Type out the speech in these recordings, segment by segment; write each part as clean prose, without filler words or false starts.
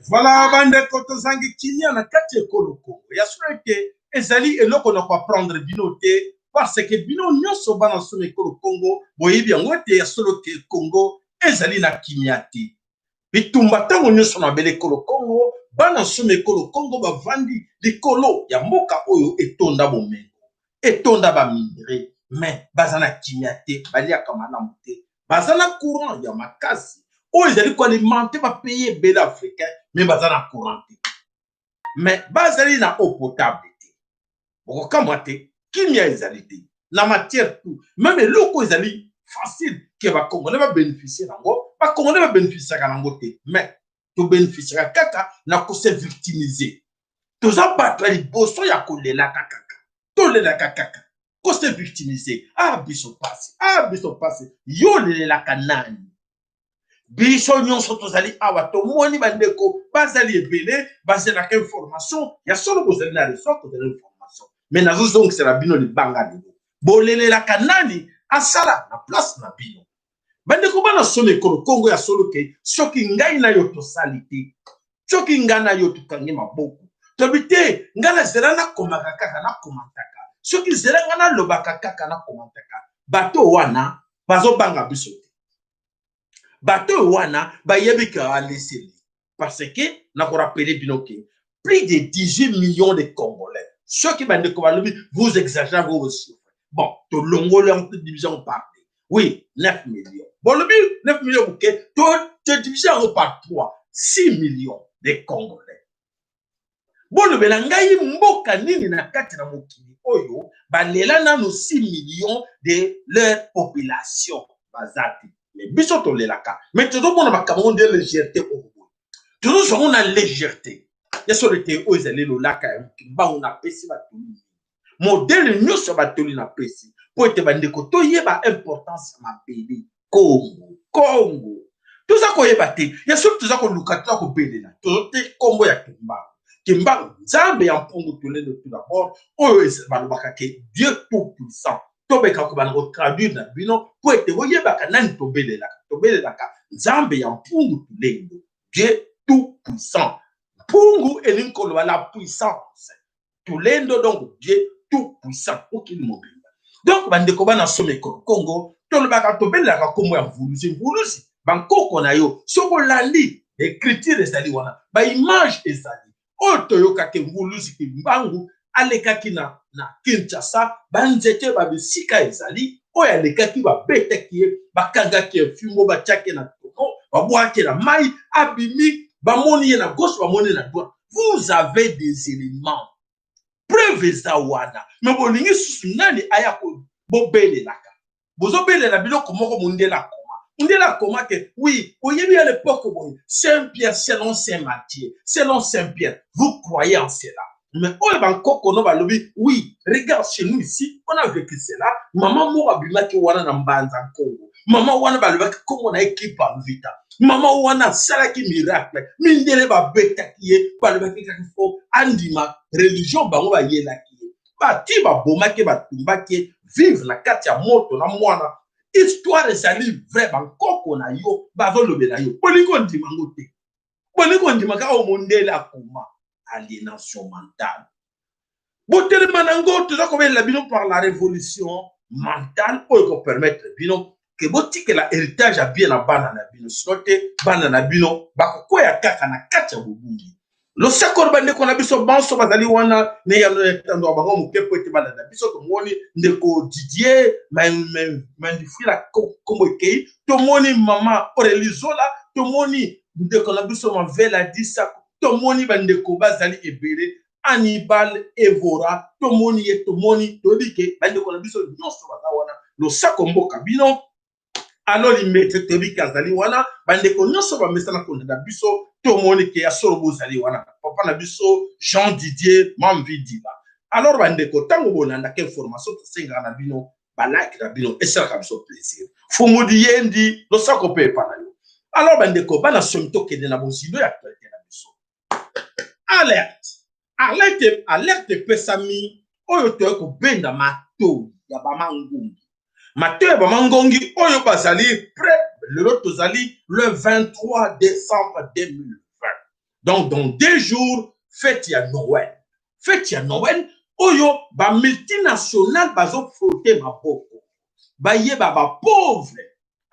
Voilà, bande kotozangi kinya na kati ekoloko. Ya sureke ezali eloko na kwa prendre binote parce que bino nyonso bana somme ekolo Congo boyebi yango te ya solo ke Congo ezali na kinyati. Bitumba tango nyonso na bele ekolo Congo bana somme ekolo Congo bavandi likolo ya mboka oyo etonda bomengo. Etonda ba minere mais bazana kinyate baliaka malamu te. Bazana courant ya makasi. Oh, ils allaient alimenter va payer bel africain, mais ils na courant. Mais bazali na eau potable. Bon, comment t'es? Qui m'a exalité? La matière tout. Même les locaux, ils allaient facile. Qui va Congolais va bénéficier d'ango. Pas Congolais va bénéficier d'ango. Mais tu bénéficier à kaka n'a qu'à se victimiser. Tous en battre les bossons ya collé la kaka. Tous les la kaka. Qu'à se victimiser. Ah, biso passé. Ah, biso passé. Yo les la canane. Biso nyonso tozali awa tomoni bandeko bazali ebele bazela ka information ya solo bozali na resort de l'information mais nazo donc c'est la bino libanga lelo bolelela kanani asala na place na bino bandeko bana solo ekolo Congo ya solo ke soki ngai na yo tosali te soki ngana yo tukangi maboko tobite ngana zela na komaka kaka na komantaka soki zela ngana lobaka kaka na komantaka bato wana bazobanga biso te. Bateau wana ba yebika a laissé parce que n'a ko rappeler binoké plus de 18 millions de Congolais ceux qui bande ko balobi vous exagérez vos chiffres bon to longolo en division par oui 9 millions bon le 9 millions OK to division par 3 6 millions de Congolais bon le belangai mboka nini na kati na mokili oyo balela na no 6 millions de leur population bazati. Mais biso les laka. Mais tout le monde a makamon de légèreté au bout. Tout le monde a légèreté. Il y a sur le thé où ils allaient le laka. Bah on a pesi va tout. Modèle nous sur batoli na pesi. Pour être bandeko to yeba importance ma pays Congo. Congo. Tout ça qu'on yeba te. Il y a surtout tout ça qu'on lukata ko bele na. Tout te Congo ya Kimba. Kimba Nzambe ya mpongo to le tout d'abord. Oh va le bakake Dieu tout puissant. Tobeka ko bana ko traduire na bino po ete boyebaka nani tobelelaka Nzambe ya mpungu tulendo Dieu tout puissant mpungu elinkolo la puissance tulendo donc Dieu tout puissant okili mobimba donc bandeko bana someko Congo tolobaka tobelelaka kombo ya mvuluzi bankoko na yo soko landi écriture ezali wana ba image ezali otoyoka ke mvuluzi kimbangu alekaki na Kinshasa banzete ba bisika ezali oya alekaki ba betaki bakangaki fimbo batiaki na tono babwaki na mai abimi bamoni na gauche bamoni na droite. Vous avez des éléments preuve za wana mais bolingi susu nani aya ko bobelelaka bozobelela biloko moko mundela koma que oui oyebi à l'époque bon Saint-Pierre selon Saint-Matthieu selon Saint-Pierre vous croyez en cela. Mais oh, oui, regarde chez nous ici, on a vécu cela. Maman m'a dit que wana na mbanza Congo. Maman wana balobaki comme on a équipe en vita. Maman wana salaki miracle. Mindele ba beta kiye balobaki ka fo andima religion bango ba yela kiye. Ba ti ba bomaki ba tumbaki vivre na kati ya moto na mwana. Histoire ezali vrai bankoko na yo bazolobela yo. Bolingo ndima ngote. Bolingo ndima ka o mondela akoma. Aliénation mentale. Botere manango, tout ça qu'on la bino par la révolution mentale pour permettre bino que boti que l'héritage a bien la banana bino sote banana bino bako ya kaka na kacha bubungi. Lo sakor bande ko na biso banso bazali wana ne ya tando bango muke po ete banana biso to moni ndeko Didier mandifui la kombo kei to moni mama Aurélie Zola to moni ndeko na biso mavela disa tomoni bandeko bazali ebele Hannibal Evora tomoni ye tomoni tobike bandeko na biso nyonso baza wana losako mboka bino alors limete tobika azali wana bandeko nyonso bamesana kondanda biso tomoni ke ya solo bozali wana papa na biso Jean Didier Mamvidiba alors bandeko tango bonandaka information tosengaka na bino balike na bino esalaka biso plaisir fumudi yendi losako mpe epa na yo alors bandeko bana somi tokende na bozindo ya actualité na biso alerte pesami oyo toye kobenda matoi ya bamangungi matoi ya bamangongi oyo bazali prêt lelo tozali le 23 décembre 2020 donc dans 2 jours fête ya Noël oyo ba multinational bazo frotter maboko bayeba ba pauvre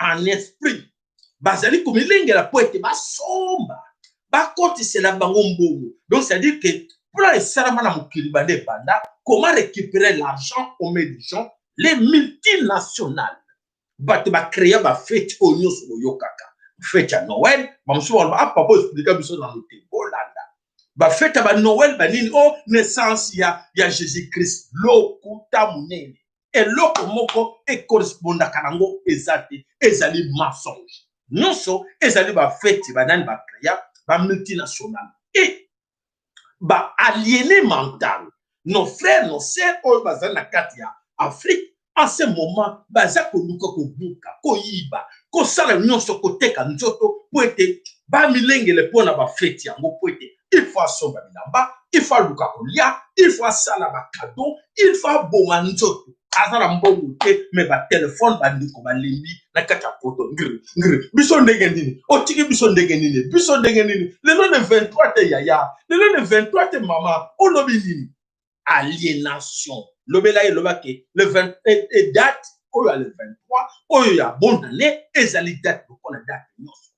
en esprit bazali komilengela po ete basomba bakotisela bango mbongo donc c'est à dire que pour esalama na mokili bande banda comment récupérer l'argent au mains des gens les multinationales bato bacréa bafete oyo nyonso boyokaka fete ya Noël bamosusu baloba papa explika biso na lote bolanda bafete ya banoël banini o naissance ya Jésus Christ lokuta monene eloko moko ekorespondaka nango eza te ezali mensonge nyonso ezali bafete banani bacréa ba multinationales et ba aliéné mental nos frères nos sœurs oyo bazali na kati ya Afrique en ce moment baza koluka kobuka koyiba kosala nyonso koteka nzoto po ete bamilengele mpona bafete yango po ete il faut asomba bilamba il faut aluka kolia il faut asala bakado il faut aboma nzoto aza na mbongo te me batelefone bandeko balembi na kati ya poto ngiri biso ndenge nini otiki biso ndenge nini lelo ne 23 te yaya lelo ne 23 te mama olobi nini aliénation lobela ye lobake le 20 et date oyo le 23 oyo ya bonne année ezali date lokola date nyonso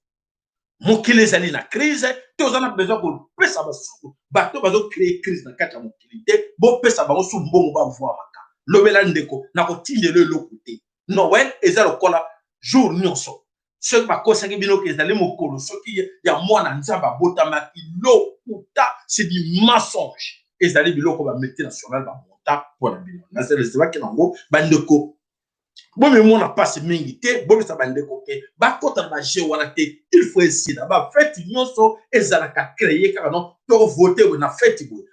mokili ezali na crise tozana besoin kopesa basuku bato bazo créer crise na kati ya mokili te bopesa bango su mbongo bavoamaka lobela ndeko na kotindela eloko te Noël eza lokola jour nyonso soki bakosaki bino ke ezali mokolo soki ya mwana nzambe abotamaki lokuta c'est du mensonge ezali biloko ba multinational bamonta mpona bino nazelezebaki nango bandeko bomemona mpasi mingi te bomisa bandeko ke bakota na baje wana te il faut esila bafeti nyonso ezalaka créye kaka no tovote boye na feti boye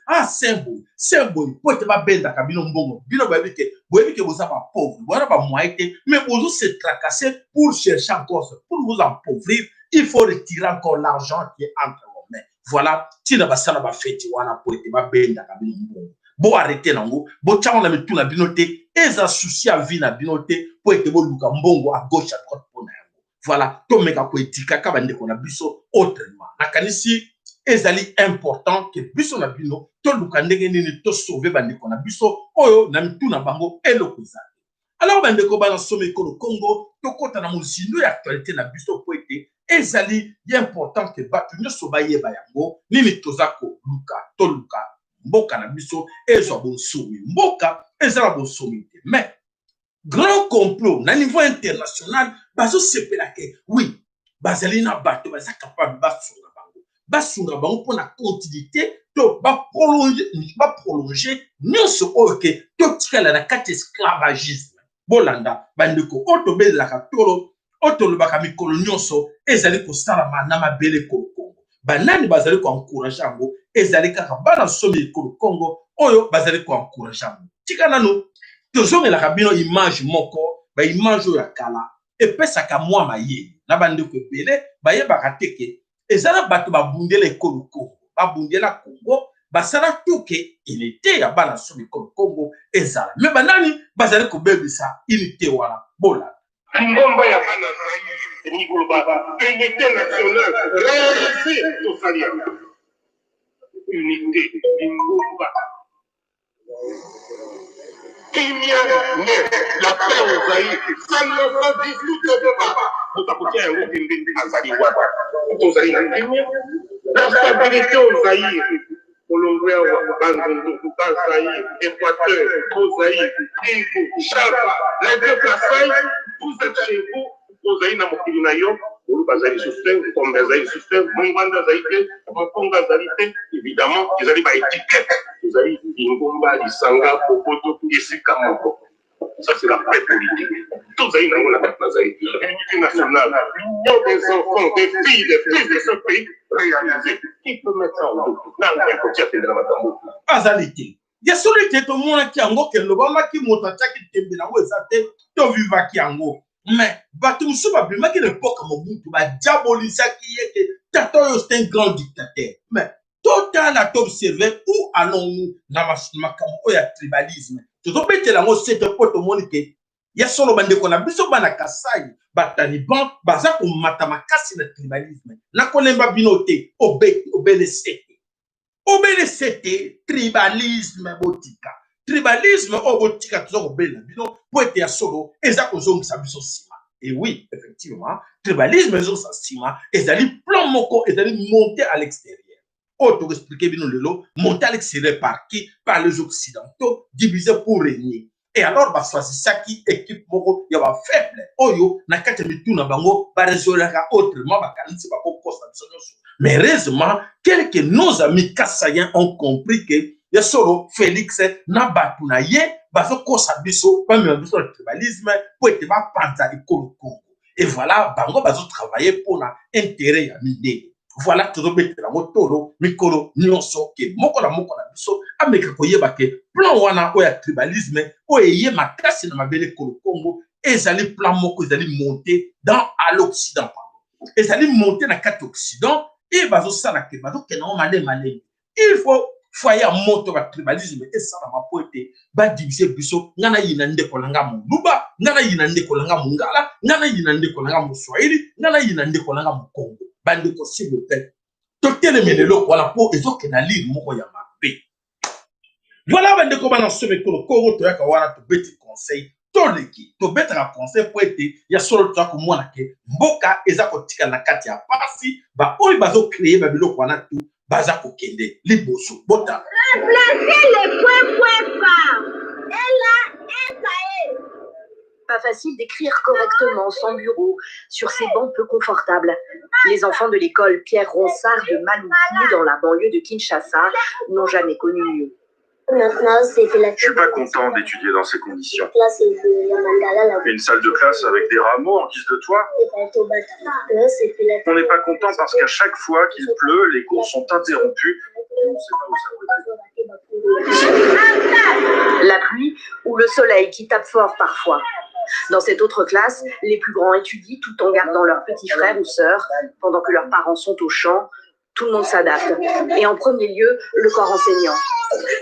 semboye po ete babendaka bino mbongo bino boyebi ke boza bapauvre boyana bamoye te mais bozo se tracasser pour chercher encore pour vous appauvrir il faut retirer encore l'argent qui est entre vos mains voilà tina basala bafeti wana po ete babendaka bino mbongo bo arrêter nango bo tchama na mituna bino te eza souci à vie na bino te po ete bo luka mbongo à gauche à droite pona yango voilà to meka ko etika ka bande ko na biso autrement nakanisi ezali important que biso na bino to luka ndenge nini to sauver bande ko na biso oyo na mituna bango eloko ezali alors bande ko bana somme ko Congo to kota na musindo ya actualité na biso po ete ezali important que batu nyoso bayeba yango nini tozako luka to luka mboka na biso ezwa bonsomi mboka ezala bonsomi te mais grand complot na niveau international bazo sepela ke oui bazali na bato baza capable basunga bango mpona continuité to prolonger nyonso oyo ke totikala na kati esclavagisme bolanda bandeko oyo tobelelaka tolo oyo tolobaka mikolo nyonso ezali kosalama na mabele Kongo banani bazali koencourage yango ezali kaka bana somi ekolo Congo oyo bazali koencourage yango tika nano tozongelaka bino image moko baimage oyo ya kala epesaka mwa mayele na bandeko ebele bayebaka teke ezala bato babundela ekolo Congo babundela Congo basala tuke unité ya bana somi ekolo Congo ezala me banani bazali kobebisa unité wana bola ngomba ya bana Nikoloba, unité nationale, réussir au salaire. Unité, Nikoloba. La paix aux Zaïre, ça ne va discuter pas. Vous apportez un groupe à Zaïre. Aux Zaïre, la stabilité aux Zaïre. Colombie, Zaïre, Équateur, Zaïre, Kivu, Chaba, les deux Kassai, vous êtes chez vous, vous avez un mokili na yo, bazali souffert, comme bazali souffert, Mongwanda zaïté, Makonga zaïté, évidemment, ils allaient pas étiquette, ils allaient Ingomba, Isanga, Popoto, Isika, Moko. Ça, c'est la paix politique. Tous les gens la l'unité nationale, l'union des enfants, des filles, des fils de ce pays, réalisée. Qui peut mettre ça en route? Azalité. Il y a celui qui est au monde qui a un qui est le bamba qui monte à chaque tembe na wezate to viva qui ango. Mais batum suba bima qui l'époque Mobutu ba diabolisa qui est tato c'est un grand dictateur. Mais total à t'observer où allons-nous dans ma ya tribalisme. Tu dois mettre la mot c'est de poto monique. Il y a solo bande qu'on a biso bana kasai bataliban baza ko matama kasi na tribalisme. Na konemba binote obélecé. Obélecé tribalisme botika. Tribalisme botika toujours obéla bino pour être ya solo ezako zongisa biso sima. Et oui, effectivement, tribalisme ezongisa sima ezali plan moko ezali monter à l'extérieur. Autre expliquer bino lelo monter à l'extérieur par qui? Par les occidentaux divisés pour régner. Et alors, bah, soit ça qui équipe moko ya ba faible. Oyo na kati mitu na bango ba résolera autrement ba kanisi ba ko posta biso. Mais heureusement, quelques nos amis kassaïens ont compris que ya solo Félix na batuna ye bazo kosa biso pas même biso le tribalisme pour être ba panza ekolo Congo. Et voilà, bango bazo travailler pour na intérêt ya minde. Voilà tout mettre la motolo mikolo nyonso ke moko na biso ameka koyeba ke plan wana oya tribalisme oyeye makasi na mabele Congo ezali plan moko ezali monter dans à l'Occident. Ezali monter na kati Occident et bazo sala ke bazo kenamo malé. Il faut foyer monter ba tribalisme et ça na mapoete ba diviser biso ngana yina ndeko langa muluba ngana yina ndeko langa mungala ngana yina ndeko langa muswahili ngana yina ndeko langa mukongo. Bande ko s'il vous plaît. Totele melelo wala po ezoke na lire moko ya mabe. Voilà bande ko bana sobe ko Congo to yaka wana to beti conseil toleki to betaka conseil po ete ya solo to ko mona ke mboka ezako tika na kati ya pasi ba oyi bazo créer ba biloko wana tu baza ko kende liboso bota. Remplacer les points par L-A-S-A-E. Pas facile d'écrire correctement sans bureau sur ces bancs peu confortables. Les enfants de l'école Pierre Ronsard de Maluku dans la banlieue de Kinshasa n'ont jamais connu mieux. Je suis pas content d'étudier dans ces conditions. Une salle de classe avec des rameaux en guise de toit. On n'est pas content parce qu'à chaque fois qu'il pleut, les cours sont interrompus. On ne sait pas où ça peut La pluie ou le soleil qui tape fort parfois. Dans cette autre classe, les plus grands étudient tout en gardant leurs petits frères ou sœurs pendant que leurs parents sont au champ. Tout le monde s'adapte. Et en premier lieu, le corps enseignant.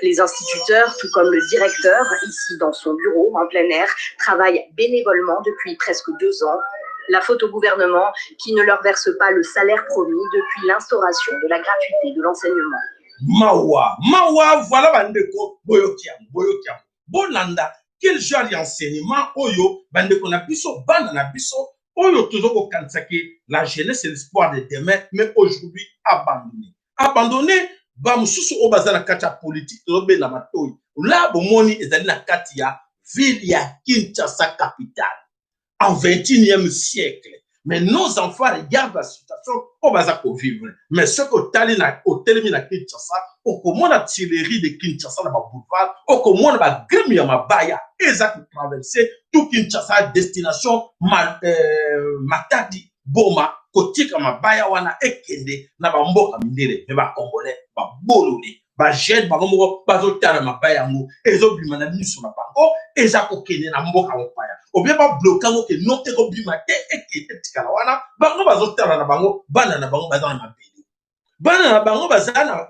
Les instituteurs, tout comme le directeur, ici dans son bureau, en plein air, travaillent bénévolement depuis presque 2 ans. La faute au gouvernement qui ne leur verse pas le salaire promis depuis l'instauration de la gratuité de l'enseignement. Mawa, voilà bandeko, boyokiam. Bonanda, quel genre d'enseignement, oyo, bandeko na biso, bana na biso, oyo toujours au Kansaki, la jeunesse et l'espoir de demain, mais aujourd'hui abandonné. Abandonné, ba mususu o bazana katia politique, tobe na matoi. Là, bomoni ezali na katia ville ya Kinshasa capitale. En 21e siècle. Mais nos enfants regardent la situation au bazako vivre. Mais ce que tali na hôtel na Kinshasa, au comment la Tuileries de Kinshasa na boulevard, au comment la grime ya mabaya, ezaki traverser tout Kinshasa destination Matadi, Boma, kotika mabaya wana ekende na ba mboka mindele, ba congolais, ba bolole. Ba jeune ba moko bazotana mabaya ngo ezobima na miso na bango ezako kene na mboka mopaya obie ba bloquer ngo ke non ekobima te ekete tikala wana bango bazotana na bango bana na bango bazana mabeli bana na bango bazana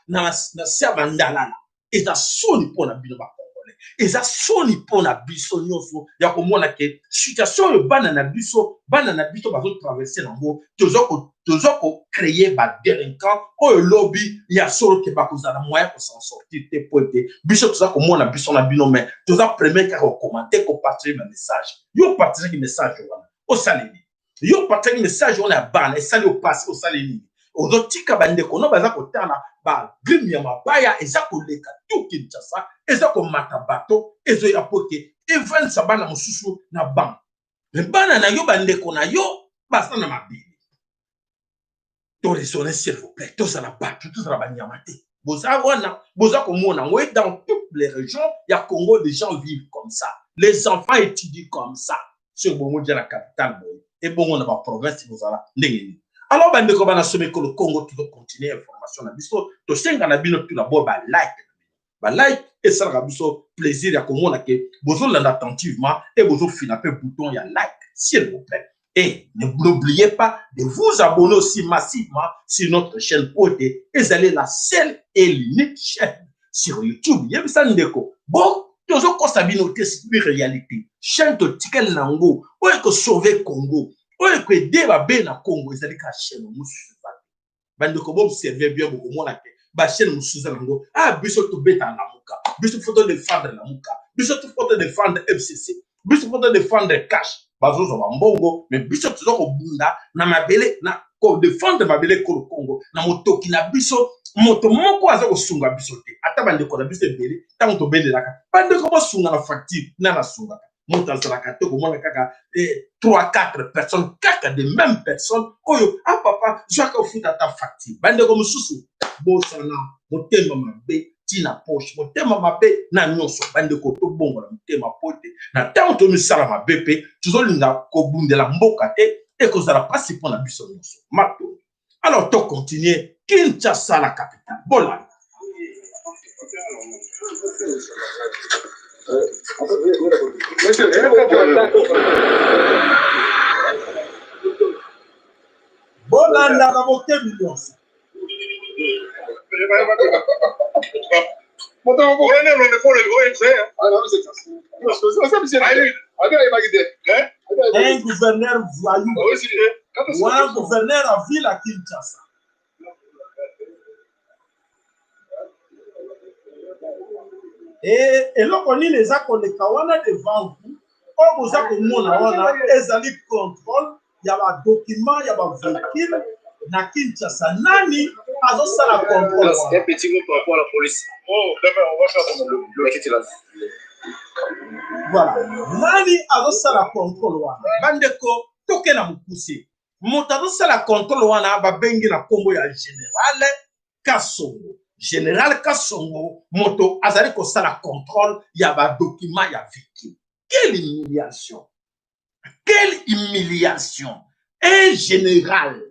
na sia mandalala eza soni pona bino ba congolais eza soni pona biso nyonso ya komona ke situation yo bana na biso bazo traverser nango toujours créer ba délinquant au lobby ya solo ke bakozala moyen pour s'en sortir te pointe biso toza komona biso na bino mais toza premier ka commenter ko partager un message yo partager un message wana o salini yo partager un message wana bana et sali au passé au salini ozotika bandeko no baza kotana ba grime ya mabaya eza koleka tout Kinshasa eza ko mata bato ezo ya poke even sabana mususu na bang mais bana na yo bandeko na yo basta na mabili. To raisonner s'il vous plaît, to ça la battu, to ça la banyamate. Boza wana, boza komona, ouais, dans toutes les régions, il y a Congo, les gens vivent comme ça. Les enfants étudient comme ça. Sur Bongo de la capitale, et bon, on a ma province, vous allez. Alors, bande ko bana somme que le Congo tout continuer information na biso, to senga na bino tout d'abord ba like. Ba like et ça la biso plaisir ya komona ke bozo landa attentivement et bozo finaper bouton ya like s'il vous plaît. Et n'oubliez pas de vous abonner aussi massivement sur notre chaîne OT. Et allez la seule et l'unique chaîne sur YouTube. Yem Sandeko. Bon, toujours qu'on s'habille noter sur la réalité. Chaîne de Tikel Nango. Où est que sauver Congo? Où est que débat na Congo? Et allez la chaîne Moussou. Bandeko bon observer bien beaucoup moins la ba chaîne Moussou Nango. Ah, biso to beta la muka. Biso photo défendre la muka. Biso to photo défendre FCC. Biso photo défendre cash. Bazozo wa mbongo, mais biso tuzo ko bunda na mabele na ko défendre mabele ko Congo na motoki na biso moto moko aza ko sunga biso te ata bande ko na biso ebele ta moto bende laka bande ko sunga na facture na sunga moto azala ka te ko mona kaka 3-4 personnes kaka de même personnes oyo ah papa je ka futa ta facture bande ko mususu bosana motema mabe tina poche motema mabe na nyonso bande ko to bongo na motema pote na tant to misala mabe pe tuzolinga ko bundela mboka te et que ça la passe pour la biso nyonso mato. Alors to continuer Kinshasa la capitale Bolanda. Bolanda na boke millions. Un gouverneur voyou ou un gouverneur à ville à Kinshasa. Et là, on y les a connectés devant vous. Comme vous avez les contrôle, il y a un document, il y a un véhicule. Na Kinshasa, nani azo sala contrôle. Un petit mot par rapport à la police. Oh, demain, on va faire le quitter là. Voilà. Nani azo sala contrôle wana. Bandeko toke na mukuse. Moto azo sala contrôle wana ba bengi na kombo ya général Kasongo. Général Kasongo, moto azali ko sala contrôle ya ba document ya véhicule. Quelle humiliation. Quelle humiliation. Un général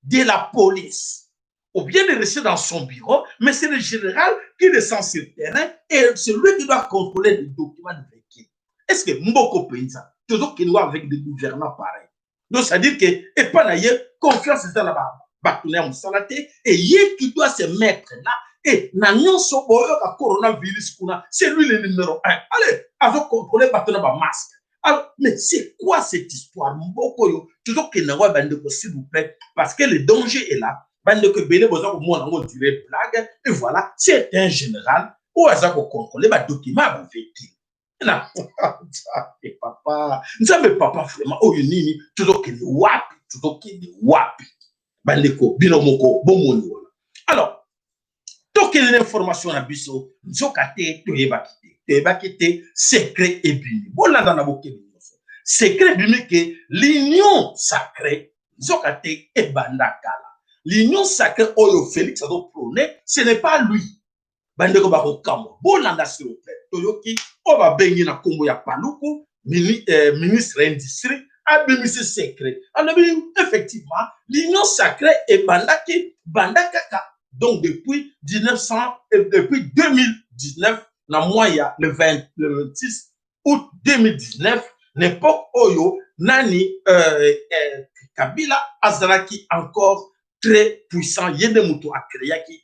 de la police, ou bien de rester dans son bureau, mais c'est le général qui descend sur le terrain et c'est lui qui doit contrôler les documents de véhicule. Est-ce que Mboko Paysan, toujours qu'il doit avec des gouvernants pareils? Donc, c'est-à-dire que, et pas d'ailleurs, confiance est dans la partenaire Moussalate, et il qui doit se mettre là, et Nagnon Soboyo, la coronavirus, c'est lui le numéro 1. Allez, avec contrôler partenaire masque. Alors, mais c'est quoi cette histoire? Mbokoyo, toujours qu'il n'y a pas de s'il vous plaît, parce que le danger est là. Bande que Béné besoin au moins on dirait blague, et voilà, c'est un général, ou à ça qu'on contrôle les documents avec véhicule. Là, et papa, nous savons papa vraiment, oh yoni, toujours qu'il wapi, toujours qu'il wapi. Bande ko, binomoko, bon moni. Alors, tant qu'il y a une information à biso, nous avons kité, secret et bini. Voilà dans la bouquet. Secret bini que l'union sacrée, nous avons kité et bandakala. L'union sacrée, Oyo Félix a prôné, ce n'est pas lui. Bandeko bako kamo. Bolanda s'il vous plaît. Toyoki, on va baigner na Congo ya Paluku, ministre industrie, a bénéficié secret. Alors, effectivement, l'union sacrée est bandakaka. Donc, depuis 2019, dans mois, le 26 août 2019, l'époque Oyo, Nani Kabila Azaraki encore très puissant. Yedemuto a créé qui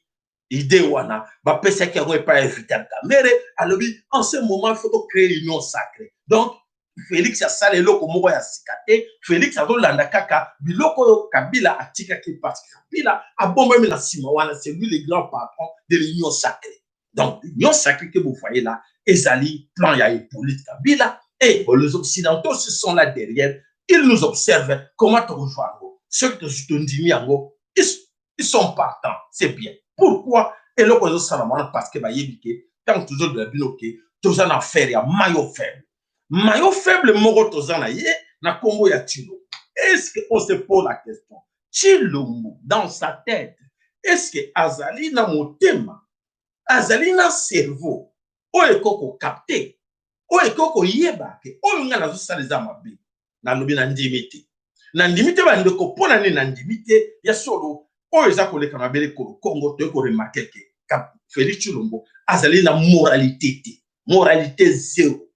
idée wana, ba pesa qui a pas évité à caméra. Alors, en ce moment, il faut créer l'union sacrée. Donc, Félix a salé loko moko ya sikate, Félix a landa kaka, biloko Kabila a tika ki parce que Kabila a bon même la simawana, c'est lui le grand patron de l'union sacrée. Donc, l'union sacrée que vous voyez là, Ezali, plan ya Hippolyte Kabila, et les Occidentaux se sont là derrière, ils nous observent comment tu rejoins. Ceux que je te dis, ils sont partants, c'est bien. Pourquoi? Et le cause salamana parce que yébike, tant toujours de la binoké, tous en affaire, il y a maillot faible. Maillot faible, moro tozana ye, na Congo ya tino. est-ce qu'on se pose la question? Chilombo, dans sa tête, est-ce que Azali na motema, Azali na cerveau, oyo koko capté, oyo koko yebake, oyo nga nazo saleza mabe, na lobi na ndimite. Na ndimite ba ndeko pona ni na ndimite, ya solo, oyo eza koleka mabele kolo Congo, to ko remarquer que Félix Chilombo, Azali na moralité zéro.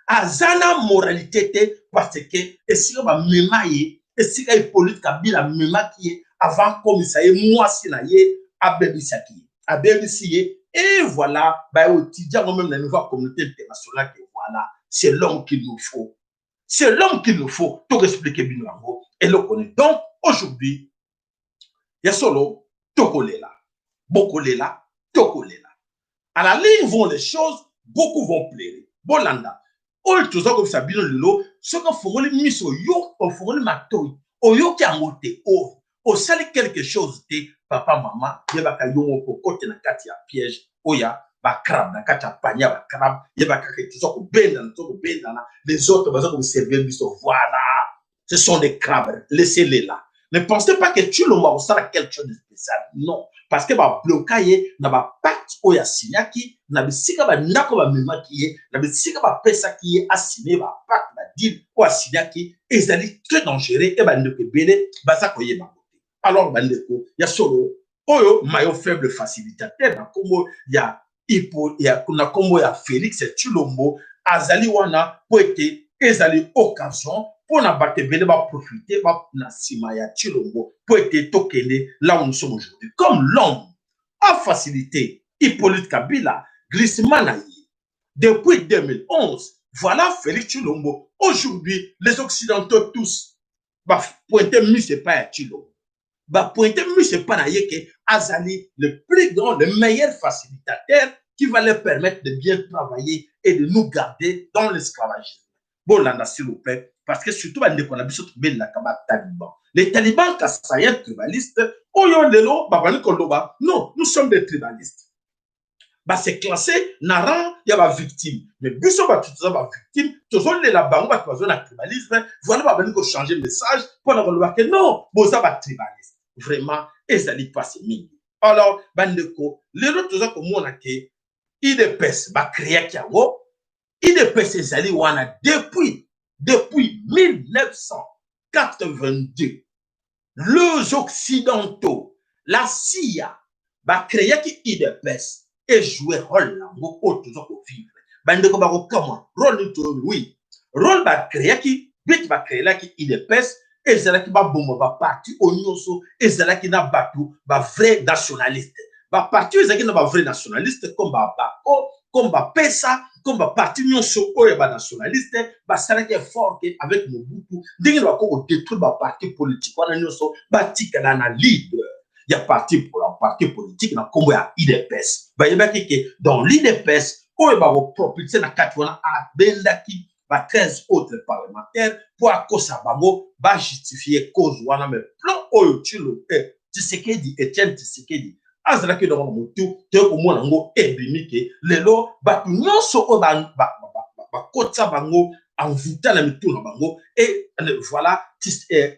Azana moralité parce que esika ba mema ye, esika Hippolyte Kabila mema ki ye avant comme ça ye mwasi na ye abebisi ye et voilà ba étudiant même la nouvelle communauté internationale que voilà c'est l'homme qu'il nous faut. C'est l'homme qu'il nous faut pour expliquer bien et le connaît. Donc aujourd'hui il y a solo tokolela, bokolela, tokolela. À la ligne vont les choses, beaucoup vont plaire. Bolanda. Oyo toza ko sabino lelo soka fongoli miso yo o fongoli matoi o yo ki angote o sali quelque chose te papa mama yeba ka yo ko kote na kati ya piège oya ba crabe na kati ya panya ba crabe yeba ka ke toza ko benda na les autres baza ko servir miso voilà ce sont des crabes laissez-les là. Ne pensez pas que tu le vas faire quelque chose de spécial. Non. Parce que ba blocaye na ba pacte oya signaki na bisika ba ndako ba memaki na bisika ba pesa ki a signé ba pacte ba deal oya signaki ezali très dangereux et ba ndeko belé ba sa koye ba. Alors ba ndeko ya solo oyo mayo faible facilitateur na kombo ya kuna kombo ya Félix Chilombo azali wana po ete ezali occasion pour na batebele va profiter va na sima ya Chilombo pour être tokende là où nous sommes aujourd'hui. Comme l'homme a facilité Hippolyte Kabila glissement depuis 2011. Voilà Félix Chilombo. Aujourd'hui, les Occidentaux tous va pointer mieux c'est pas à Chilombo. Va pointer mieux c'est pas na yeke Azali le plus grand, le meilleur facilitateur qui va leur permettre de bien travailler et de nous garder dans l'esclavagisme. Bon, là, s'il vous plaît. Parce que surtout, les talibans, kassaïens tribalistes, non, nous sommes des tribalistes. Bah, c'est classé, naran, il y a des victimes. Mais biso ba tout ça ba victime, tout ça les la banque ba besoin de tribalisme, voilà ba venir changer le message pour nous que non, boza ba tribaliste. Vraiment, et ça dit pas c'est mini. Alors, bandeko, les autres tout ça comme on a que IDPS ba créer kiango, IDPS ezali wana depuis 1982, les Occidentaux, la CIA, va créer qui IDPS et jouer rôle là, pour vivre. Bandeko ba comment rôle oui, rôle va créer qui but va créer là qui IDPS et c'est là qui va bomber va parti au nyonso et c'est là qui n'a batu va vrai nationaliste. Va parti c'est qui n'a pas vrai nationaliste comme ba Bako, comme ba Pesa, comme ba parti nyonso oyo ba nationaliste ba sala qui fort avec Mobutu dingue ba ko détruire ba parti politique wana nyonso ba tika na leader. Il y a parti pour la parti politique na kombo ya IDPS. Ba yeba que dans l'IDPS oyo ba propulser na kati wana a bendaki ba 13 autres parlementaires pour akosa bango ba justifier cause wana mais plan oyo Tshilo Tshisekedi Etienne Tshisekedi azala ke dans motu te ko mona ngo ebimi ke lelo ba nyonso o ba kotsa bango envoûter la mitu na bango et voilà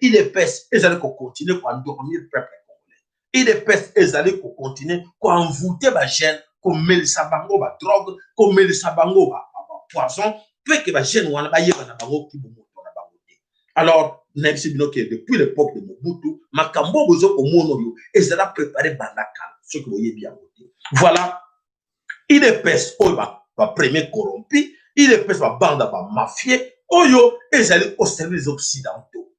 IDPS ezala ko continuer pour endormir le peuple congolais. IDPS ezala ko continuer ko envoûter ba jeune ko melisa bango ba drogue ko melisa bango ba poison pour que ba jeune wana ba yeba na bango ki bo moto na bango. Alors depuis l'époque de Mobutu makambo bozo ko mono yo ezala préparer bandaka ce que vous voyez bien. Voilà, IDPS oyo ba premier corrompu, IDPS ba bande ba mafieux oyo ezali au service des occidentaux.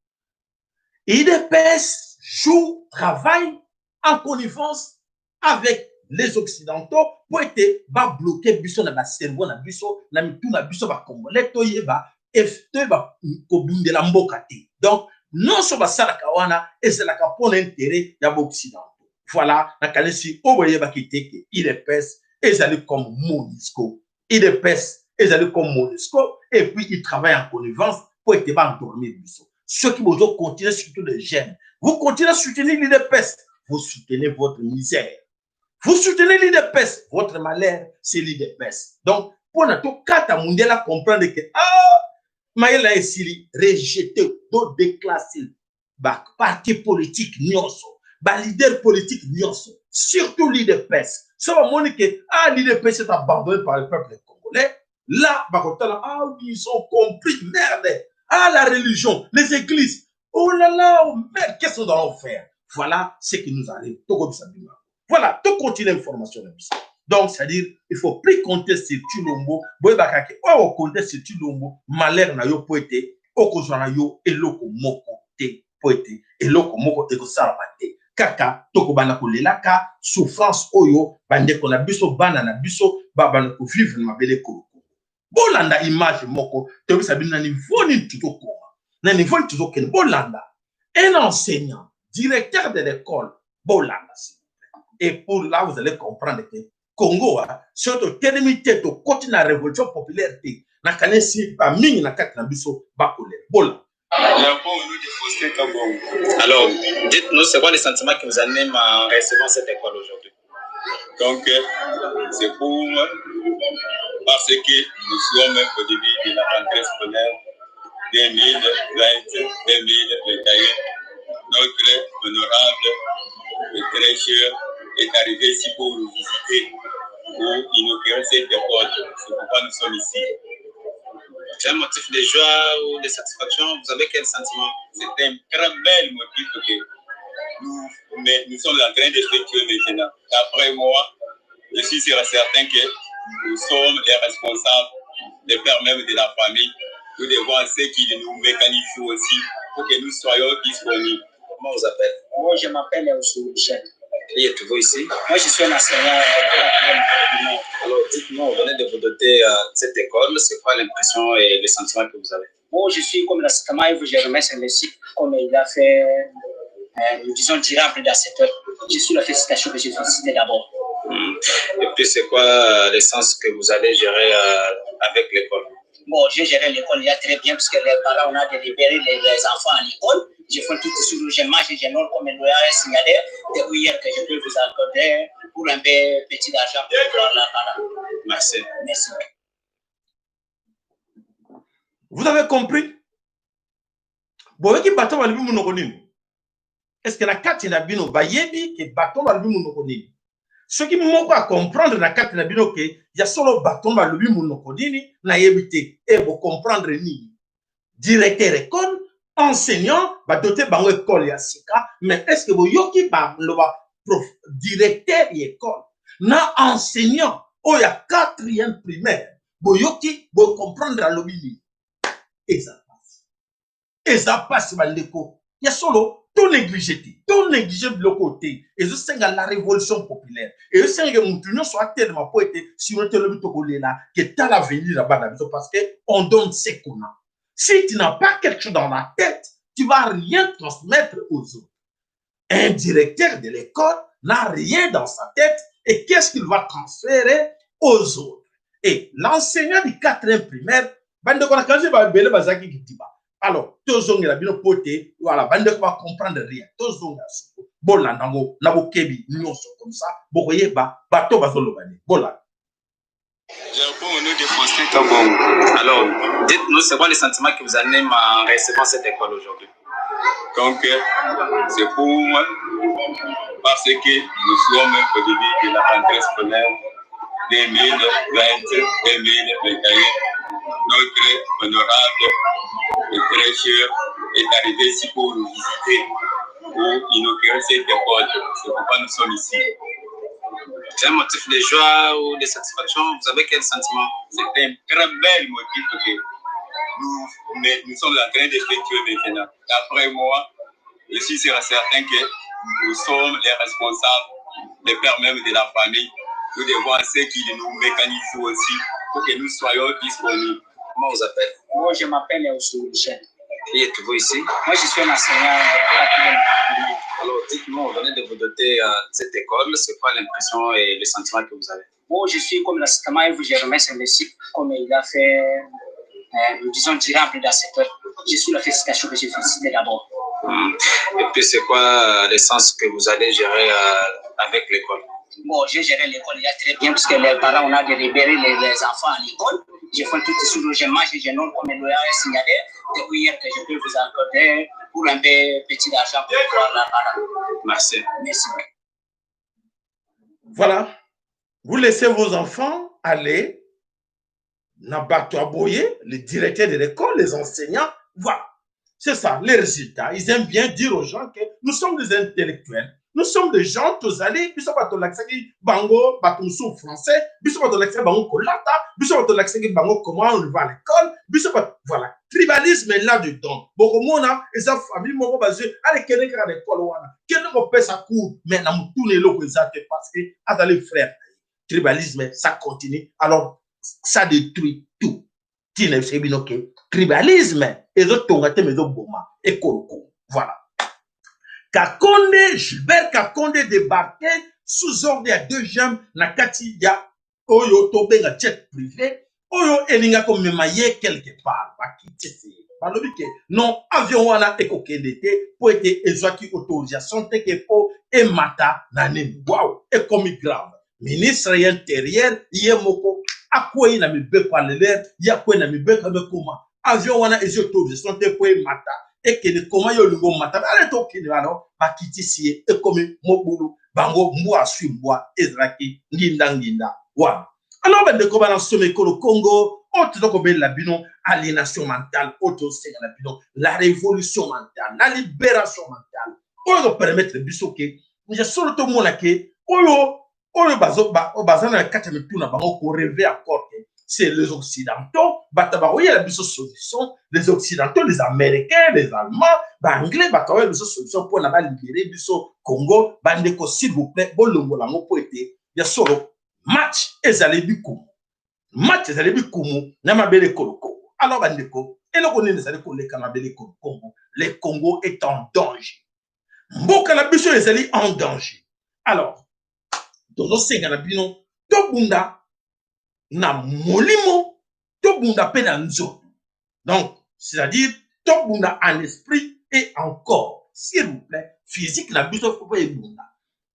IDPS joue, travaille en connivence avec les occidentaux pour être ba bloquer biso na ba cerveau na biso na mitu na biso ba congolais to yeba efte ba ko bundela mboka te. Donc non so ba sala kawana ezalaka pour l'intérêt ya ba occidentaux. Voilà, na kanesi oboye bakite ke IDPS ezali comme MONUSCO. IDPS ezali comme MONUSCO et puis ils travaillent en connivence pour être endormir biso. Ceux qui vont continuer surtout les jeunes. Vous continuez à soutenir l'IDPS, vous soutenez votre misère. Vous soutenez l'IDPS, votre malheur, c'est l'IDPS. Donc, pour notre cas, mondial à comprendre que Maïla et Sili rejeté, déclassé, parti politique nyonso, leader politique nyonso, surtout l'IDPS. Ça va montrer que l'IDPS est abandonné par le peuple congolais. Là, ils ont compris, merde. La religion, les églises. Oh là là, oh merde, qu'est-ce qu'on doit faire? Voilà ce qui nous arrive. Voilà, tout continue l'information. Donc, c'est-à-dire, il ne faut plus compter sur Tulombo. On compter sur Tulombo. Malheur na yo poete. Oko jwana yo eloko moko te poete. Eloko moko eko salabate. Kaka, toko bana kolelaka, souffrance oyo, bande kona biso, bana na biso, bana ko vivre na mabele koloko. Bolanda image moko, te sabine na niveau ni tuto koma. Na niveau ni tuto ken. Bolanda. Un enseignant, directeur de l'école, bolanda. Et pour là, vous allez comprendre que Congo, surtout terminé to côté la révolution populaire, na kanesi pa mingi na kati na biso bakole. Bolanda. Alors, dites-nous, c'est quoi les sentiments qui vous animent en recevant cette école aujourd'hui? Donc, c'est pour parce que nous sommes au début de la rentrée scolaire 2020-2021. Notre honorable et très cher est arrivé ici pour nous visiter, pour inaugurer cette école. C'est pourquoi nous sommes ici. C'est un motif de joie ou de satisfaction? Vous avez quel sentiment? C'est un très bel motif que nous sommes en train de structurer maintenant. Après moi, je suis certain que nous sommes les responsables, les pères même de la famille. Nous devons ce qui nous mécanise aussi pour que nous soyons disponibles. Comment vous appelez? Moi, je m'appelle Oussou Michel. Qui êtes-vous ici? Moi, je suis un enseignant. Alors, dites-nous, vous venez de vous doter de cette école. C'est quoi l'impression et le sentiment que vous avez? Moi, je suis comme l'assistant et je remercie le site comme il a fait, disons, durable dans cette heure. Je suis la félicitation que j'ai félicité d'abord. Et puis, c'est quoi l'essence que vous allez gérer avec l'école? Bon, j'ai géré l'école il y a très bien parce que les parents, on a délibéré les enfants à l'école. Je fais tout sur le je mange, je note comme le a signalé. Depuis hier que je peux vous accorder pour un petit argent pour la parent. Merci. Merci. Vous avez compris? Bon, qui bateau va le vivre. Est-ce que la carte n'a bien au bayebi que bateau va le vivre? Ce qui m'ont à comprendre la carte n'a bien que il y a solo bateau va le vivre na yebité et vous comprendre ni directeur école enseignant va doter bango école ya sika mais est-ce que vous yoki ba le prof directeur école na enseignant o ya 4e primaire vous yoki vous comprendre la lobby et ça passe bandeko ya solo tout négligé de l'autre côté et je sais que la révolution populaire et je sais que mon union soit tellement poété sur le télévision là que t'as l'avenir là-bas parce que on donne ce qu'on a. Si tu n'as pas quelque chose dans la tête, tu vas rien transmettre aux autres. Un directeur de l'école n'a rien dans sa tête et qu'est-ce qu'il va transférer aux autres? Et l'enseignant du 4e primaire, alors, tous les gens qui poté, voilà, bande va comprendre rien. Tous les gens bola nango, nabo kebi, nyonso comme ça, bokoye ba, bato bazolo bani, bola. Alors, dites-nous, c'est quoi les sentiments qui vous animent en recevant cette école aujourd'hui? Donc, c'est pour moi, parce que nous sommes au début de la rentrée scolaire 2020-2021. Notre honorable et très cher est arrivé ici pour nous visiter, pour inaugurer cette école. C'est pourquoi nous sommes ici. C'est un motif de joie ou de satisfaction? Vous avez quel sentiment? C'est un très bel motif que nous sommes en train de structurer maintenant. Après moi, je suis certain que nous sommes les responsables, les pères même de la famille. Nous devons ce qui nous mécanise aussi pour que nous soyons disponibles. Comment vous appelez? Moi, je m'appelle Oussou Michel. Qui êtes-vous ici? Moi, je suis un enseignant. Alors, dites-nous, vous venez de vous doter de cette école. C'est quoi l'impression et le sentiment que vous avez? Moi, je suis comme l'assistant et je remercie le site comme il a fait, disons, durable dans cette heure. Je suis la félicitation que j'ai félicité d'abord. Et puis, c'est quoi l'essence que vous allez gérer avec l'école? Bon, j'ai géré l'école il y a très bien, parce que les parents, on a délibéré les enfants à l'école. J'ai fait tout sur le logement, j'ai non comme le a signalé. Depuis hier que je peux vous accorder pour un petit argent pour voir la parole. Merci. Merci. Voilà. Vous laissez vos enfants aller Nabato Aboye, le directeur de l'école, les enseignants. Voilà. C'est ça, les résultats. Ils aiment bien dire aux gens que nous sommes des intellectuels. Nous sommes des gens, tous allés, nous sommes pas l'accès bango, batumsou français, nous sommes pas l'accès bango kolata, nous sommes pas l'accès bango comment on va à l'école, nous sommes pas, voilà. Tribalisme est là-dedans. Beaucoup mona, et sa famille, mon basé, allez, quelqu'un à l'école, quelqu'un qui paie sa cour, mais n'a tourné l'eau parce que, à les frères, tribalisme, ça continue. Alors, ça détruit tout. Tribalisme, et autres tongate, mais autres boma, et koloko. Voilà. Kakonde, Gilbert Kakonde débarqué sous ordre à deux jambes, nakati ya oyo tobe nga jet privé, oyo elinga comme memaye quelque part, non, avion wana ekokendete, pour être ezwaki autorisation, teke po, et mata, nanem, wow, et comme grave. Ministre intérieur, yemoko, akwe na mibe kwa lelere, yakwe na mibe kwa koma, avion wana ezwaki autorisation, teke po, et mata, et que le comment yo lungo mata ale to kini alors ba kitisi e comme mobulu bango mwa sui mwa ezraki nginda wa alors ben de ko ba somme ko le Congo autre donc ben la bino aliénation mentale autre c'est la bino la révolution mentale la libération mentale o permettre biso ke je solo to mona ke oyo bazo ba bazana kata mituna bango ko rêver encore que c'est les Occidentaux, les Occidentaux, les Américains, les Allemands, les Anglais, les solutions pour libérer le Congo, s'il vous plaît, il y a solo match et Zalebikou. Match et Zalebikou, Namabele Koloko. Alors, Bandeko, et le connaît les Zalebikou, le Congo est en danger. Mboka la biso les alliés en danger. Alors, dans nos Séganabino, Tobunda, na molimo tobunda pe na nzo. Donc c'est-à-dire tobunda en esprit et en corps, s'il vous plaît. Physique na biso faut pas ebunda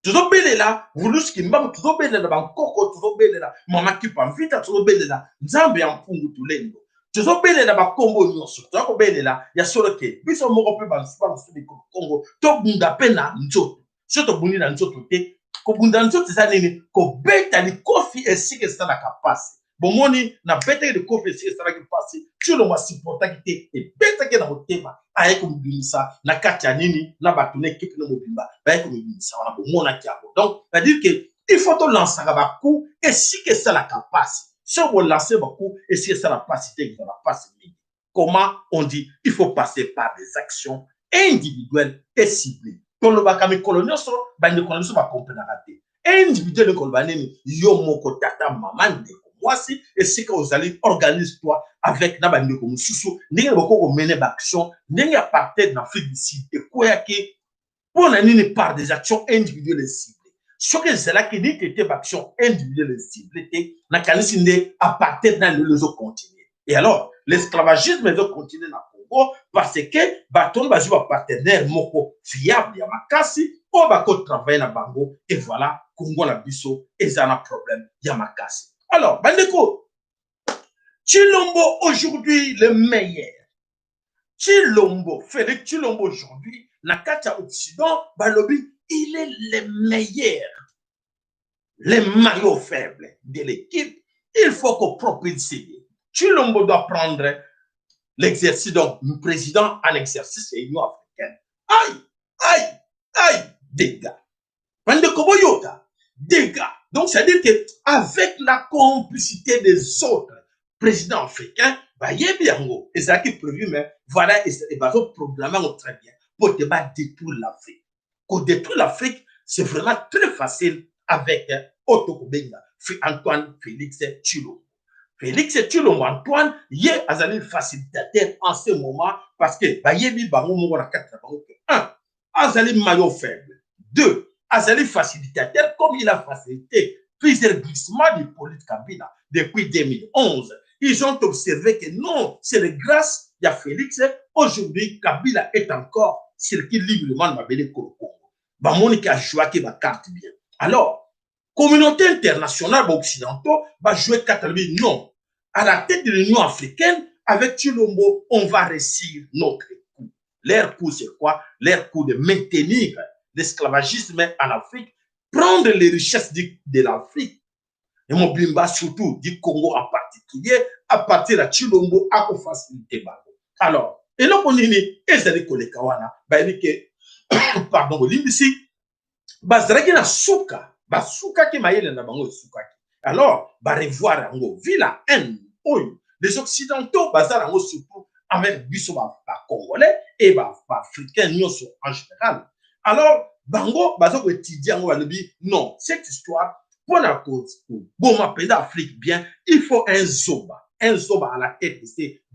tuzo belela vuluski mbam tuzo belela bankoko tuzo belela mama ki pamvita tuzo belela nzambe ya mpungu tulendo tuzo belela bakombo nyonso tuzo belela ya solo ke biso moko pe bansipa na sudi Congo tobunda pe na nzo so tobundi na nzo te kobunda nzoto eza nini kobeta likofi esika esalaka pasi bomoni na beta de kofi esika esalaki pasi tshilo masipotaki te ebetaki na motema aye komibimisa na kati ya nini na bato na ekipe na mobimba baye komibimisa wana bomonaki yango. Donc c'est-à-dire que il faut tolansaka baku esika esalaka pasi so bolanse baku esika esalaka pasi te ezala pasi mingi. Comment on dit? Il faut passer par des actions individuelles et ciblées. Kolobaka mikolonyo so bande kolonyo so ba comprendre te individuel kolbaneni yo moko tata maman ndeko mwasi esika ozali organise toi avec na bande ko mususu ndenge boko ko mener action ndenge à partir de l'Afrique du Sud et koyaki pour na nini par des actions individuelles et ciblées ce que c'est là qui dit que était action individuelle et ciblée na kanisi nde à partir dans les autres continents. Et alors l'esclavagisme est continué na parce que baton bazi ba partenaire moko fiable ya makasi o bako travailler na bango et voilà Congo na biso ezana problème ya makasi. Alors bandeko Tshilombo aujourd'hui le meilleur. Tshilombo Félix Tshilombo aujourd'hui na kata Occident balobi il est le meilleur. Les maillots faibles de l'équipe, il faut qu'on propulse. Tshilombo doit prendre l'exercice, donc, le président en exercice de l'Union africaine. Aïe, dégâts. Dégâts. Donc, c'est-à-dire qu'avec la complicité des autres présidents africains, et c'est qui est prévu, mais voilà, et va programmer très bien pour détruire l'Afrique. Pour détruire l'Afrique, c'est vraiment très facile avec Otto Kobenga, Antoine Félix Tshilombo. Félix Tshilombo Antoine, il est un facilitateur en ce moment parce que, un, Azali maillot faible. Deux, Azali facilitateur comme il a facilité plusieurs glissements du politique Kabila depuis 2011. Ils ont observé que non, c'est grâce à Félix, aujourd'hui, Kabila est encore circuit librement dans le Congo. Monica a joué ma carte bien. Alors, communauté internationale occidentale va jouer Katalbi. Non. À la tête de l'Union africaine, avec Chilombo, on va réussir notre coup. Leur coup, c'est quoi? Leur coup de maintenir l'esclavagisme en Afrique, prendre les richesses de l'Afrique, et Mobimba surtout, du Congo en particulier, à partir de Chilombo, à faciliter. Alors, et là, on est, et c'est les collègues, pardon, l'imbécile, bazaraki na suka, basuka ki mayele na bango suka. Alors, ba revoir yango, vu la haine, les Occidentaux, bazar yango surtout, avec biso ba Congolais et ba Africains en général. Alors, bango, bazar étudier yango, non, cette histoire, pour la cause, bon, ma pays d'Afrique bien, il faut un zoba à la tête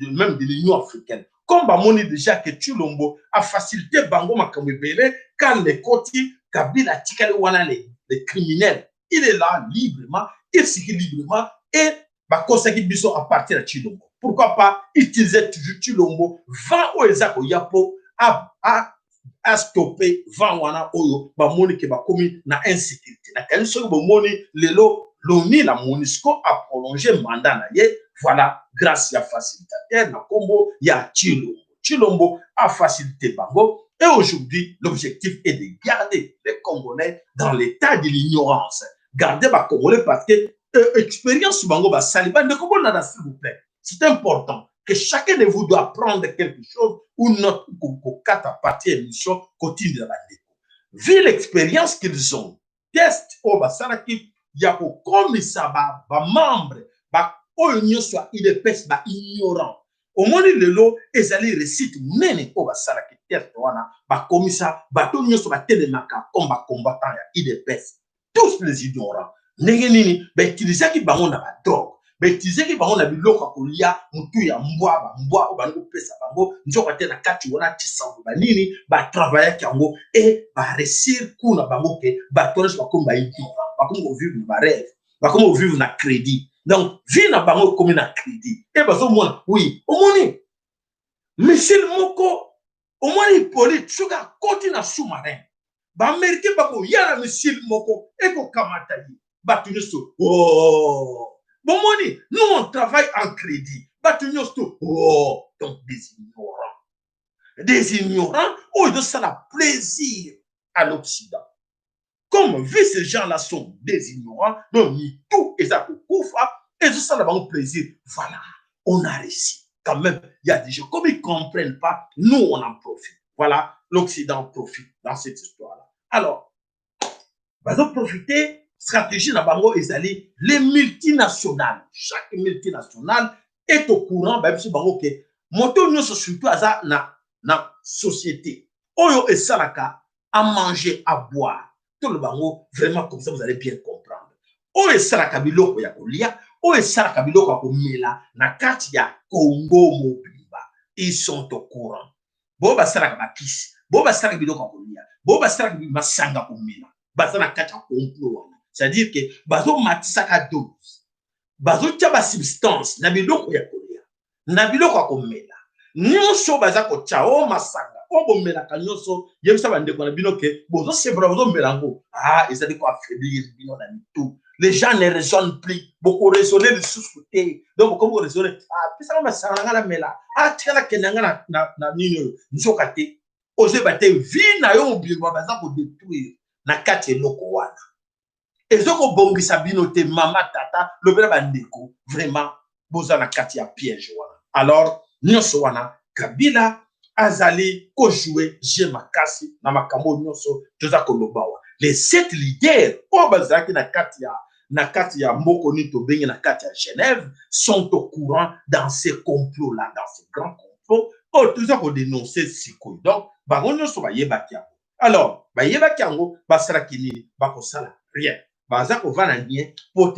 même de l'Union africaine. Comme Bamoni déjà que Chilombo a facilité Bango Makamebele, quand les côtés, Kabila Tikale Wana, les criminels, il est là librement, il s'écrit librement et Bakosaki Biso à partir de Chilombo. Pourquoi pas utiliser toujours Chilombo, 20 Oezako Yapo à stopper 20 Wana Oyo, Bamoni qui va commis na insécurité. Na Kanso Bamoni, l'ONU, la MONUSCO a prolongé le mandat na ye. Voilà, grâce à facilitateur, na Combo, il y a Chilombo. Chilombo a facilité Bango. Et aujourd'hui, l'objectif est de garder les Congolais dans l'état de l'ignorance. Garder les Congolais parce que expérience Bango, Saliba, ne comprend s'il vous plaît. C'est important que chacun de vous doit apprendre quelque chose ou notre quatre partie émission continue de la déco. Vu l'expérience qu'ils ont, test au Basaraki, il y a comme ça, membre, Union soit il est ignorant. Au moins le lot ils allaient réciter nene au basala qui teste wana ba komisa bato nyo soit telemaka comme combattant il est tous les ignorants. Nengenini ba utiliser ki bango na ba drogue, ba utiliser ki bango na biloko kolia mutu ya mbwa bango pesa bango njoka te na kati wana tisango ba nini ba travailler kango et ba réussir kuna bango ke ba tones ba komba ignorant ba kombo vivre ba rêve ba kombo vivre na crédit. Donc, vie n'a pas comme un crédit. Et bien, oui, au moins, missile moko, au moins, il peut choisir côté na sous-marin. Bah, américain, bah, il y a un missile moko, et qu'on kamatayi. Bah, tu ne sais, oh. Bon, nous, on travaille en crédit. Bah, tu ne sais, oh. Donc, des ignorants. Des ignorants, oh, de ça, la plaisir à l'Occident. Comme vu ces gens-là sont des ignorants, donc tout est à Koufa, et tout ça, là-bas, plaisir. Voilà, on a réussi. Quand même, il y a des gens, comme ils ne comprennent pas, nous, on en profite. Voilà, l'Occident profite dans cette histoire-là. Alors, ils ont profité, stratégie là-bas, ils allaient, les multinationales, chaque multinationale est au courant, même si bango que moto nous surtout à na société. Oyo et salaka à manger, à boire. Tout le bango, vraiment comme ça, vous allez bien comprendre. Oyo et salaka biloko ya kolia, oyo et salaka biloko ya komela, na kati ya Congo Mobimba. Ils sont au courant. Boba salaka bakisi, boba salaka biloko ya kolia, boba salaka masanga komela. Baza na kati ya complot. C'est-à-dire que bazo matisaka dose. Bazo taba substance na biloko ya kolia. Na biloko ya komela. Nyonso baza ko chao masanga. Obo mela kanyoso yebisa bande ko na binoke bozo sebra bozo melango. Ah, ils allaient quoi affaiblir bino na tout. Les gens ne raisonnent plus. Beaucoup raisonner de sous-côté. Donc comme vous raisonnez, ah, pisa masanga na mela. Ah, tika kenanga na nino nzokate. Oze bate vi na yo obirwa baza ko détruire na kati eloko wana. Ezoko bongisa binote mama tata lobela bandeko vraiment boza na kati ya piège wana. Alors nyonso wana Kabila azali ko jouer je makasi na makambo nyonso toza kolobawa. Les 7 leaders o bazaki na kati ya mboko ni to bengi na kati ya Genève sont au courant dans ces complots là, dans ces grands complots. Oh toza ko dénoncer siko. Donc bango nyonso ba yebaki yango. Alors ba yebaki yango basala kinini bakosala rien. Bazako va na bien pour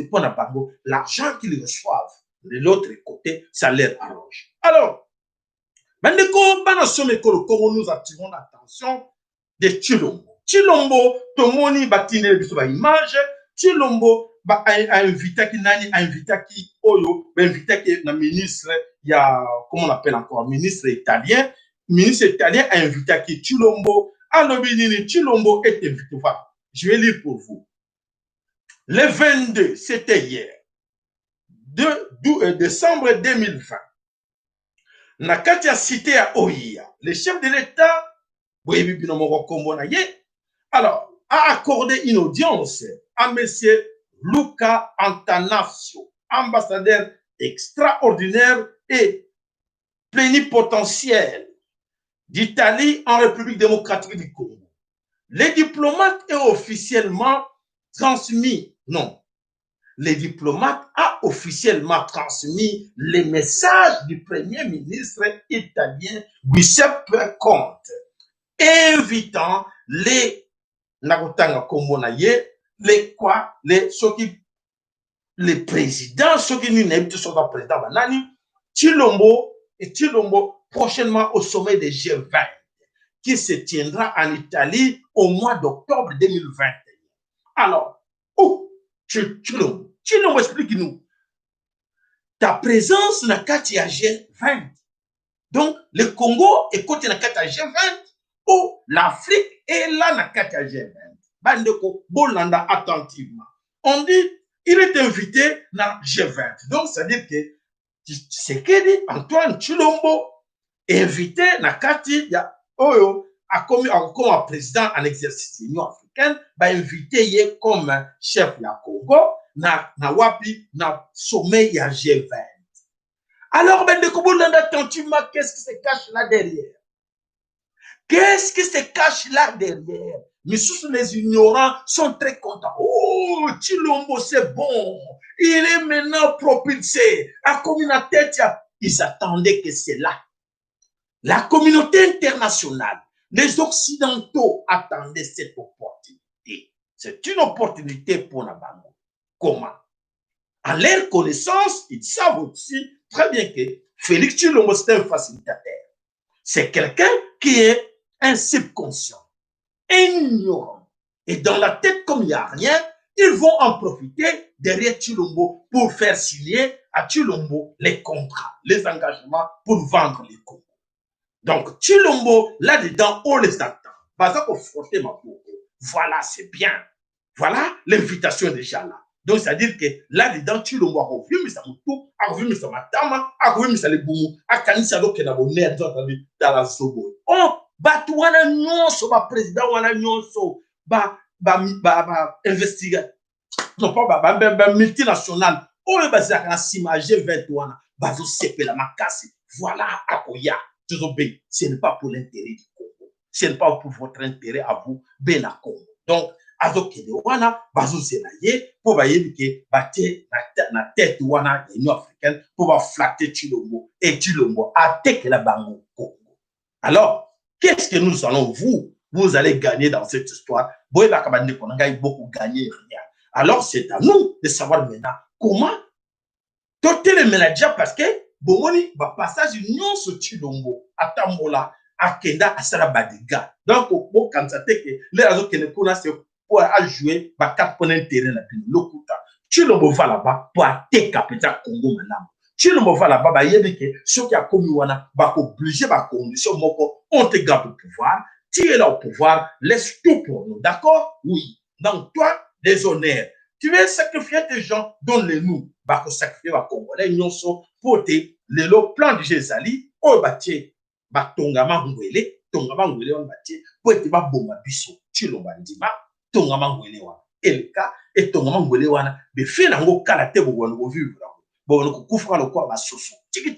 l'argent qu'ils reçoivent de l'autre côté, ça leur arrange. Alors, nous attirons l'attention de Chilombo. Chilombo, Tomoni batine bisoba image. Chilombo a invité qui Oyo, invité qui na ministre, il y a comment on appelle encore ministre italien a invité qui Chilombo. Alors Chilombo est invité. Voilà, je vais lire pour vous. Le 22, c'était hier, décembre 2020, Nakati a cité à Oia, le chef de l'État, alors, a accordé une audience à M. Luca Antanasio, ambassadeur extraordinaire et plénipotentiaire d'Italie en République démocratique du Congo. Les diplomates est officiellement transmis, non, le diplomate a officiellement transmis les messages du Premier ministre italien Giuseppe Conte, invitant les Nagotanga Kombonaye, les quoi, les présidents, ceux qui n'invitent sont le président Banani, Chilombo et Chilombo prochainement au sommet des G20 qui se tiendra en Italie au mois d'octobre 2021. Alors, Chilombo, explique-nous. Ta présence n'a qu'à y G20. Donc, le Congo est côté n'a qu'à G20 ou l'Afrique est là n'a qu'à G20. Bandeko, Bolanda attentivement. On dit, il est invité dans G20. Donc, ça veut dire que c'est que dit Antoine Chilombo est invité dans Kati, Oyo, comme président en exercice de l'Union africaine, invité comme chef de la Congo, na wapi, na sommet ya G20. Alors, Bandeko, Bolanda attentivement, qu'est-ce qui se cache là derrière? Qu'est-ce qui se cache là derrière? Mais tous les ignorants sont très contents. Oh, Chilombo, c'est bon. Il est maintenant propulsé. La communauté, ils attendaient que c'est là. La communauté internationale, les Occidentaux attendaient cette opportunité. C'est une opportunité pour la Bango. Comment? À leur connaissance, ils savent aussi très bien que Félix Chilombo, c'est un facilitateur. C'est quelqu'un qui est un subconscient, ignorant. Et dans la tête, comme il n'y a rien, ils vont en profiter derrière Chilombo pour faire signer à Chilombo les contrats, les engagements pour vendre les Congo. Donc, Chilombo, là-dedans, on les attend. Voilà, c'est bien. Voilà, l'invitation est déjà là. Donc, c'est-à-dire que là-dedans, Chilombo a revu, mais ça moutou, a revu, mais ça matama, a revu, mais ça les boumou, a kanisa do ke na bonner, dans la zobo. Oh, batu wana nyonso, ba président wana nyonso, ba investiga, non pas multinational, oh, le bazar na simage 20 wana, bazo sepe la makasi, voilà, akoya, tuzobé, ce n'est pas pour l'intérêt du Congo, ce n'est pas pour votre intérêt à vous, ben à Congo. Donc, azokede wana bazozela ye pour bayebi ke bate na tête wana de l'Union africaine pour ba flatter Chilombo et Chilombo attaque la bango Congo. Alors, qu'est-ce que nous allons vous allez gagner dans cette histoire? Boy bakabande konanga beaucoup gagner rien. Alors, c'est à nous de savoir maintenant comment doter les ménages parce que bomoni ba passage union sur Chilombo atambola akenda asala badiga. Donc au kanzate ke les razo que ne kona c'est à jouer, bah, 4 points d'intérêt là, l'okuta. Chilombo va là-bas pour attaquer capital Congo maintenant. Chilombo va là-bas, bah, il y a des que ceux qui a commis wana, bah, obligé, bah, condition, on te garde au pouvoir, tire là au pouvoir, laisse tout pour nous, d'accord? Oui. Donc, toi, des honneurs, tu veux sacrifier tes gens, donne-les-nous, bah, sacrifier, bah, Congolais, nous sommes pour te, le plan de Jézali, oh, bah, tiens, bah, tongama ngwele, on bah, tiens, pour être, bah, bon, bah, biso, Chilombo, ndima, tongama ngwele wana elka et tongama ngwele wana be fe nango kala te bo wana bo vivre bo wana kufa lo kwa basoso tiki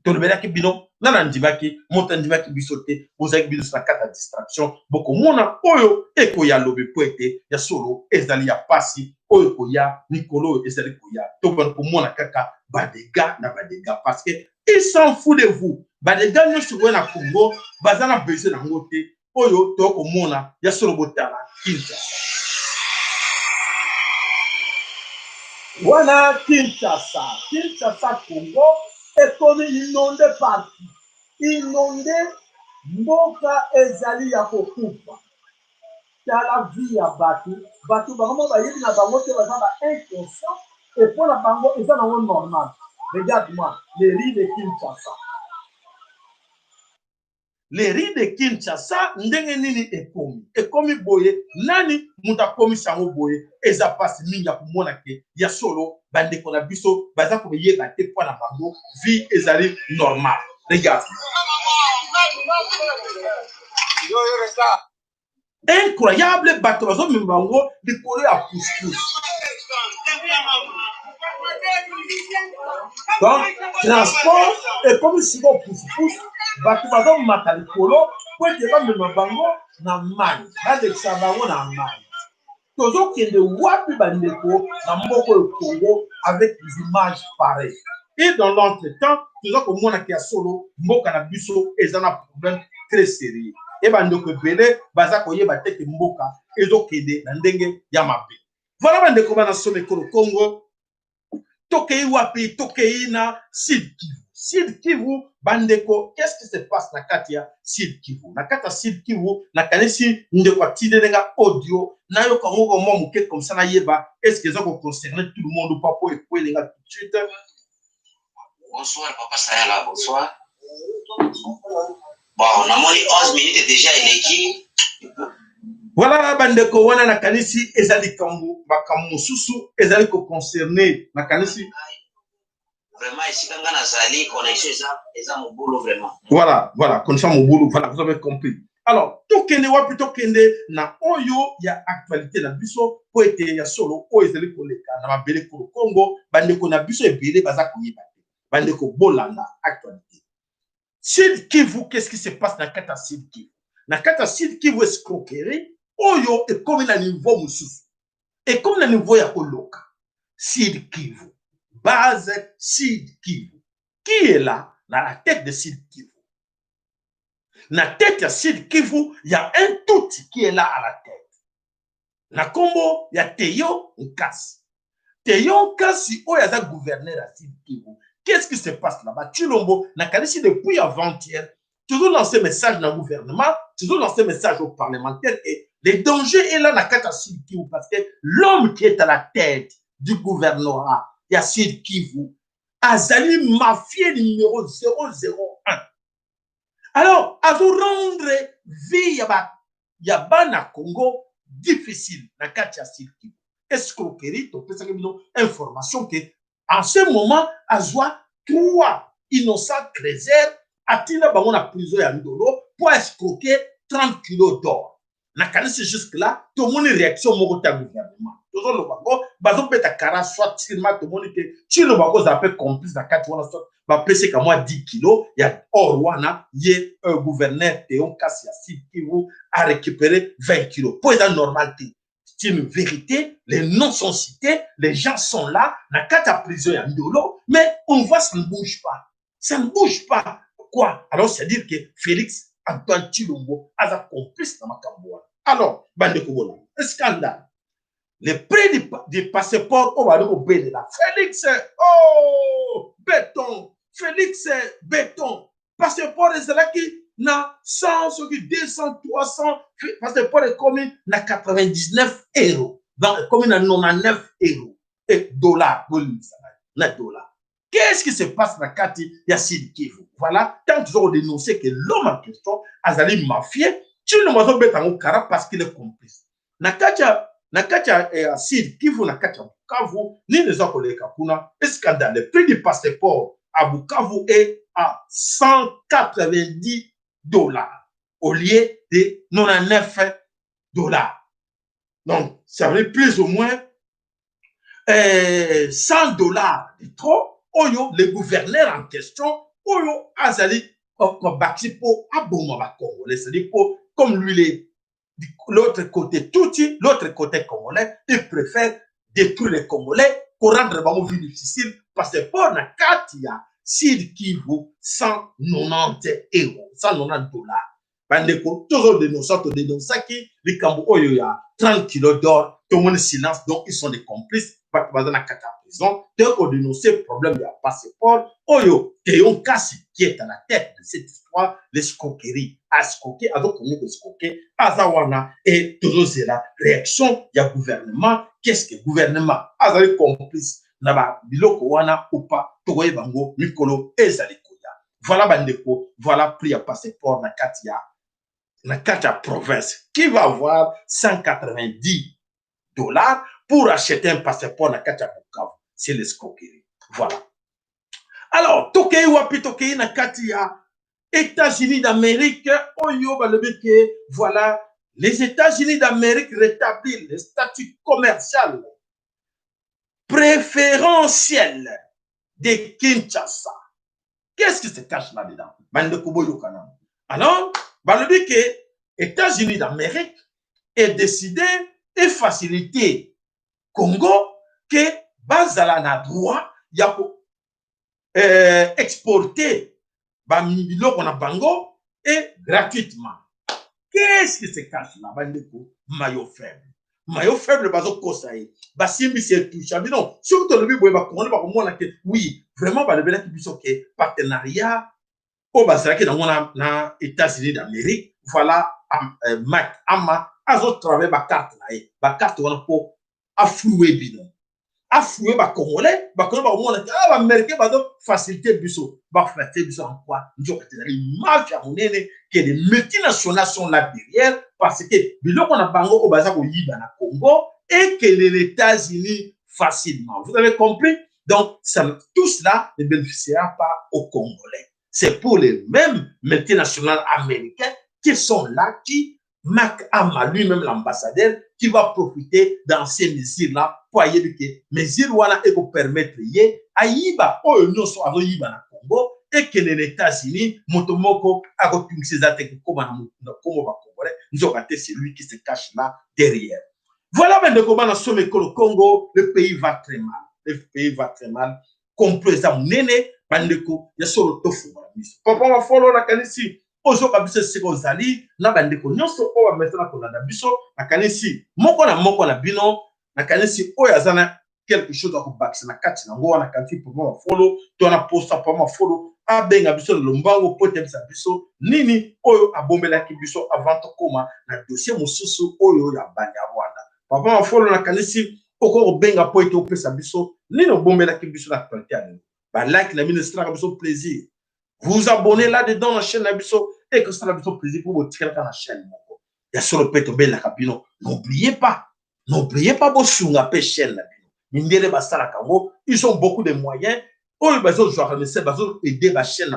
to lebela ki bino nana ndimaki monta ndimaki bisote bozaki bino sa kata distraction boko mona oyo eko ya lobe poete ya solo ezali ya pasi oyo ko ya Nicolo ezali ko ya to bon ko mona kaka badega na badega parce que ils s'en foutent de vous badega nyo sur na Congo bazana besoin na ngote oyo toko mona ya solo botala Kinshasa. Wana Kinshasa Congo est comme inondé partout. Inondé mboka ezali ya kokufa. Tala vie ya batu bango ba yebi na bango te bazana inconscient et pour la bango ezana normal. Regarde-moi, les riz de Kinshasa. les riz de Kinshasa ndenge nini ekomi boye nani muta komi sango boye eza pasi mingi ya komona ke ya solo bandeko na biso baza ko yeba te po na bango vie ezali normal. Regarde. Incroyable bato bazo mbango likolo ya pousse-pousse. Donc transport et comme si on pousse-pousse bato bazo mata likolo po ete bamema bango na mai balekisa bango na mai. Tozokende wapi bandeko na mboko ya Congo avec des images pareilles. Et dans l'entretemps, tozokomona ke ya solo mboka na biso eza na problème très sérieux. Et bandeko bele baza koyeba te ke mboka ezokende na ndenge ya mabe. Voilà bandeko bana some Congo. Tokei wapi, tokei na Sud Kivu. Sud Kivu, bandeko, qu'est-ce qui se passe na katia Sud Kivu? Na kata Sud Kivu, na kanesi ndeko atide denga audio, na yo kango mo muke comme ça na yeba, est-ce que ça va concerner tout le monde ou pas pour écouter les gars tout de suite? Bonsoir, Papa Sayala, bonsoir. Bon, on a moins 11 minutes déjà, il est qui? Voilà, bandeko, wana na kanisi ezali kambu, bakamu susu, ezali ko concerner na kanisi. Vraiment, ici, quand on a sali, connexion, ça mon boulot, vraiment. Voilà, connexion mon boulot, voilà, vous avez compris. Alors, tokende wapi tokende na oyo ya actualité na biso, po ete ya solo, o ezali koleka na mabele ko Congo, bandeko na biso ebele baza koyeba. Bandeko bolanda actualité. Sud Kivu, qu'est-ce qui se passe na kata Sud Kivu? Na kata Sud Kivu escroquerie, oyo est comme na niveau mususu. Et comme na niveau ya koloka. Sud Kivu. Base Sud Kivu. Qui est là dans la tête de Sud Kivu? Na tête de Sud Kivu, il y a un tout qui est là à la tête. Na Combo, il y a Teyo Nkasi. Teyo Nkasi, oh, il y a un gouverneur à Sud Kivu. Qu'est-ce qui se passe là-bas? Chilombo, n'a qu'à depuis avant-hier, toujours lancé message dans le gouvernement, toujours lancé message aux parlementaires et les dangers est là dans la Sud Kivu parce que l'homme qui est à la tête du gouvernorat, il y a Sud Kivu, Azali Mafia numéro 001. Alors, à vous rendre vie Yabana Congo difficile dans la Sud Kivu. Escroquerie, tu peux savoir une information que en ce moment, Azwa, 3 innocents crézers attendent dans la prison à Ndolo pour escroquer 30 kilos d'or. C'est jusque-là, tout le monde réaction au gouvernement. Tout le monde, bazo peta kara soit tirement tout le monde que tu le bago zappé complice dans 4 mois soit va peser comme moi 10 kilos, il y a or wana, il y a un gouverneur Théon Kassia qui vous a récupéré 20 kilos. Pour être normalité. C'est une vérité, les noms sont cités, les gens sont là, na kata prison ya Ndolo, mais on voit ça ne bouge pas. Ça ne bouge pas. Quoi? Alors, c'est-à-dire que Félix Antoine Tshilombo a complice dans Makamboa. Alors, Bandeko Bola, un scandale. Le prix du passeport, on va le rebeller là. Félix, oh, béton. Félix, béton. Passeport, c'est là qui na 100, 200, 300, passeport est commis na 99 euros. Donc, commis na 99 euros. Et dollars, na dollars. Qu'est-ce qui se passe dans Kati Sud Kivu? Voilà, tant qu'ils ont dénoncé que l'homme en question, Azali mafié, tu ne m'as pas en Kara parce qu'il est complice. Na Katia Sud Kivu, na Katia Bukavu, ni les autres collègues Kapuna, un scandale. Le prix du passeport à Bukavu est à 190 dollars au lieu de 99 dollars. Donc, ça veut plus ou moins 100 dollars de trop. Oyo, le gouverneur en question, Oyo Azali, bâti pour Aboma Congolais, c'est-à-dire comme lui, l'autre côté Touti, l'autre côté congolais, il préfère détruire les Congolais pour rendre la vie difficile parce que pour la Katia, Sud Kivu, 190 euros, 190 dollars. Bandeko, toujours dénonçant qui, les Kambo Oyo, il y a 30 kilos d'or, tout le monde silence, donc ils sont des complices. Dans la prison, dès qu'on dénonce le problème de passeport, Oyo, Théon Kassi, qui est à la tête de cette histoire, l'escroquerie, à escroquer, à donc on est escroquer, Azawana, et toujours c'est la réaction, il y a gouvernement, qu'est-ce que le gouvernement, Azali complice, Naba, Biloko Wana, ou pas, Togoye Bango, Mikolo, et Zalikoya. Voilà bandeko, voilà prix à passeport na katia province qui va avoir 190 $ pour acheter un passeport na katia Bukavu. C'est l'escroquerie. Voilà. Alors, tokei wapi tokei na katia États-Unis d'Amérique, oyo balobeke, voilà, les États-Unis d'Amérique rétablissent le statut commercial préférentiel de Kinshasa. Qu'est-ce qui se cache là-dedans? Alors, balobeke, États-Unis d'Amérique est décidé et faciliter Congo que bazala na droit ya exporter biloko na bango et gratuitement. Qu'est-ce qui se cache là? Bandeko, maillot faible. Maillot faible, bazo kosaye. Basimbi se touche. Non, surtout le bibo ba konde ba komona que oui, vraiment ba lebela ki biso ke partenariat au basaki na États-Unis d'Amérique. Voilà Mac ama azo travailler ba carte na e. Ba carte wana po aflouer bino. Affoué ba congolais ba komona que ba américain ba do faciliter biso ba faciliter biso en quoi nous avons mafia monene que les multinationales sont là derrière parce que biloko na bango au baza ko yiba na Congo et que les États-Unis facilement. Vous avez compris? Donc tout cela ne bénéficiera pas aux Congolais. C'est pour les mêmes multinationales américaines qui sont là, qui Mac Ama lui-même l'ambassadeur qui va profiter dans ces mesures-là pour dire que mesures wana et pour permettre yé ayiba o nyonso azo yiba na Congo et que les États-Unis motomoko a retenu ses attaques comme na Congo ba Congolais nzokate c'est lui qui se cache là derrière. Voilà maintenant comment dans ce Congo le pays va très mal. Le pays va très mal. Complot ça nene bandeko ya solo tofu. Papa va follow la kanisi. Ozo kabisa seko zali na bandeko nyonso o metana kolanda biso na kanisi moko na bino na kanisi o yazana quelque chose à kubakisa na kati na ngo na kanti pour follow to na posta pour follow abenga biso lombango potem sa biso nini oyo abombela ki biso avant to koma na dossier mosusu oyo ya banya Rwanda papa follow na kanisi oko benga poete opesa biso nini obombela ki biso na actualité ani ba like na ministre ka biso plaisir. Vous abonnez là-dedans dans la chaîne Nabiso et que ça n'a pas plaisir pour vous tirer dans la chaîne. Il y a sur le péto bel la cabino. N'oubliez pas vos sunga pe chaîne Nabino. Ils ont beaucoup de moyens. Oh, ils ont aider la chaîne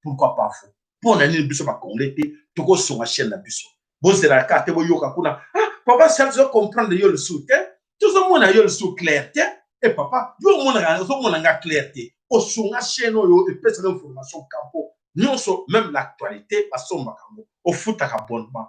pourquoi pas vous? Pour un année biso ba congolais, tu go sur la chaîne Nabiso. Bon c'est la carte bo yoka kuna. Ah, papa ça doit comprendre yo le soutien. Tout le monde a yo le sous clarté et papa, yo mon nga clarté. Au sunga chaîne yo et pèse l'information campo nyonso même l'actualité passo makambo au foot à abonnement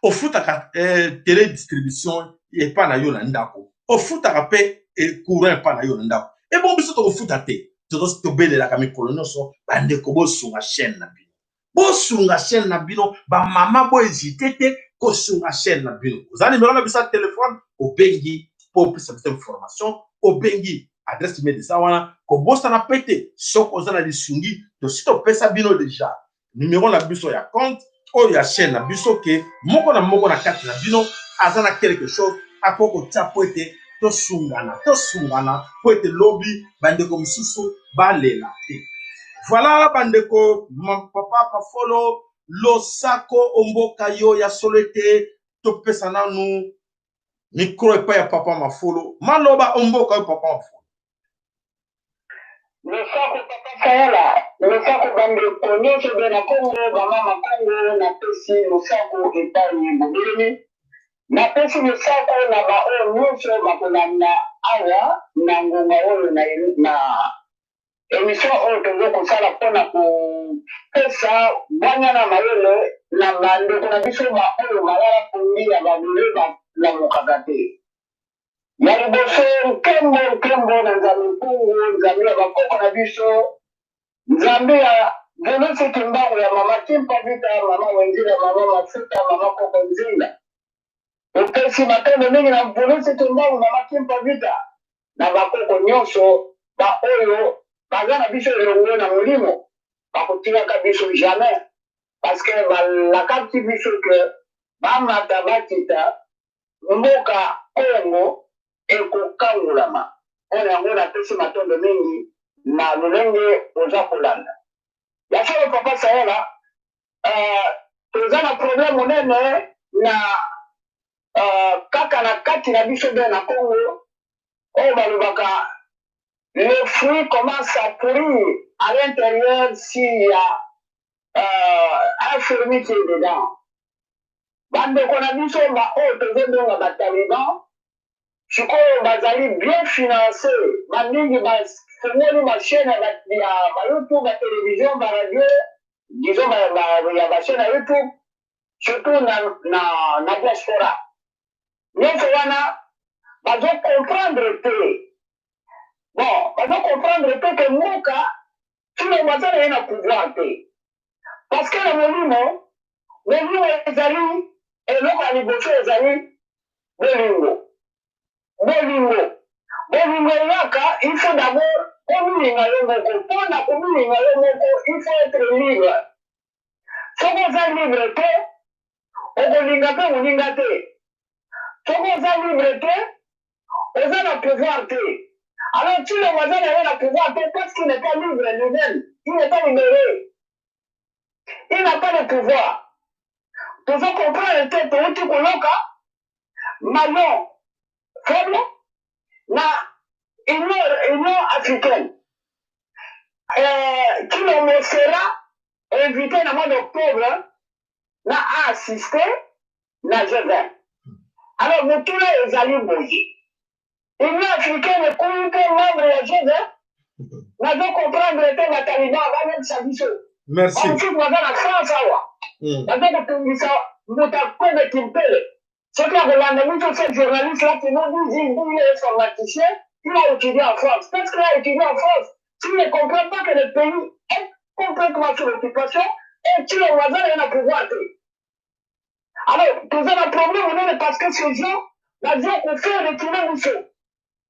au foot à télé distribution et pas na yo na ndako au foot à paix et courant pas na yo na ndako et bon biso to foot à té to bele la kami kolonyoso bande ko bo sunga chaîne na bino bo sunga chaîne na bino ba mama bo hésiter té ko sunga chaîne na bino vous allez me rendre bisa téléphone au bengi pour plus cette information au bengi adresse email de ça wana ko bossa na pété soko za na lisungi to sito pesa bino déjà numéro na biso ya compte o ya chaîne na biso ke moko na kati na bino azana quelque chose akoko tsa poete to sungana poete lobby bandeko msusu balela te. Voilà bandeko papa pa follow losako omboka yo ya solete to pesa nanu micro e pa ya papa ma follow maloba omboka yo papa ma follow. Le sako papa Fayala, le sako bandeko nyonso be na Congo, bamama Congo na pesi le sako epargne bobelemi. Na pesi le sako na ba oyo nyonso bakolanda awa na ngonga oyo na émission oyo tozo kosala mpona kopesa bwanyana mayele na bandeko na biso ba oyo balala pongi ya babele balamukaka te. Ya liboso nkembo na nzambe mpungu nzambe ya bakoko na biso nzambe ya Venise Kimbangu ya mama Kimpa Vita mama Wenzila mama Mafuta mama Koko Nzinda opesi matendo mingi na Venise Kimbangu mama Kimpa Vita na bakoko nyonso ba oyo baza na biso elongo na molimo bakotikaka biso jamais parce que balakaki biso ke bamata bakita mboka Congo ekokangulama mpona yango napesi matondo mingi na lolenge oza kolanda. Ya solo papa Sahela, toza na problème monene na kaka na kati na biso be na Congo, oyo balobaka le fruit commence à pourrir à l'intérieur s'il y a un fourmi qui est dedans. Bandeko na biso oyo tozobonga bataliban, sikoyo bazali bien financé, bamingi bafungoli bachaîne ya bayoutube, batelevizio, baradio, disons ya bachaîne ya youtube, surtout na diaspora. Nyonso wana bazocomprendre te. Bon, bazocomprendre te ke mboka kilo bazala ye na pouvoir te. Parce que na molimo ezali eloko ya liboso ezali bolingo. Bolingo eyaka, il faut d'abord komilinga yo moko. Mpona komilinga yo moko, il faut être libre. Soki oza libre te, okolinga mpe molinga te. Soki oza libre te, oza na pouvoir te. Alors tu le voisin n'a rien à pouvoir te parce qu'il n'est pas libre lui-même. Il n'est pas libéré. Il n'a pas de pouvoir. Tu veux comprendre le tête où tu connais maillon faible na Union africaine. Qui le sera invité dans le mois d'octobre na assister na G20. Alors vous tous les allez bouger. Union africaine est communauté membre de G20. Nous devons comprendre que les talibans vont même s'aviser. Merci. Ensuite, nous avons la France. Nous avons tout ça. Nous avons de Kimpele. Ce qui a regardé cette journaliste là qui nous dit qu'il est informaticien, il a étudié en France. Qu'est-ce qu'il a étudié en France? Tu ne comprends pas que le pays est complètement sous l'occupation et tu le voisin est un pouvoir. Alors, nous avons un problème parce que ces gens, nous avons fait retirer le feu.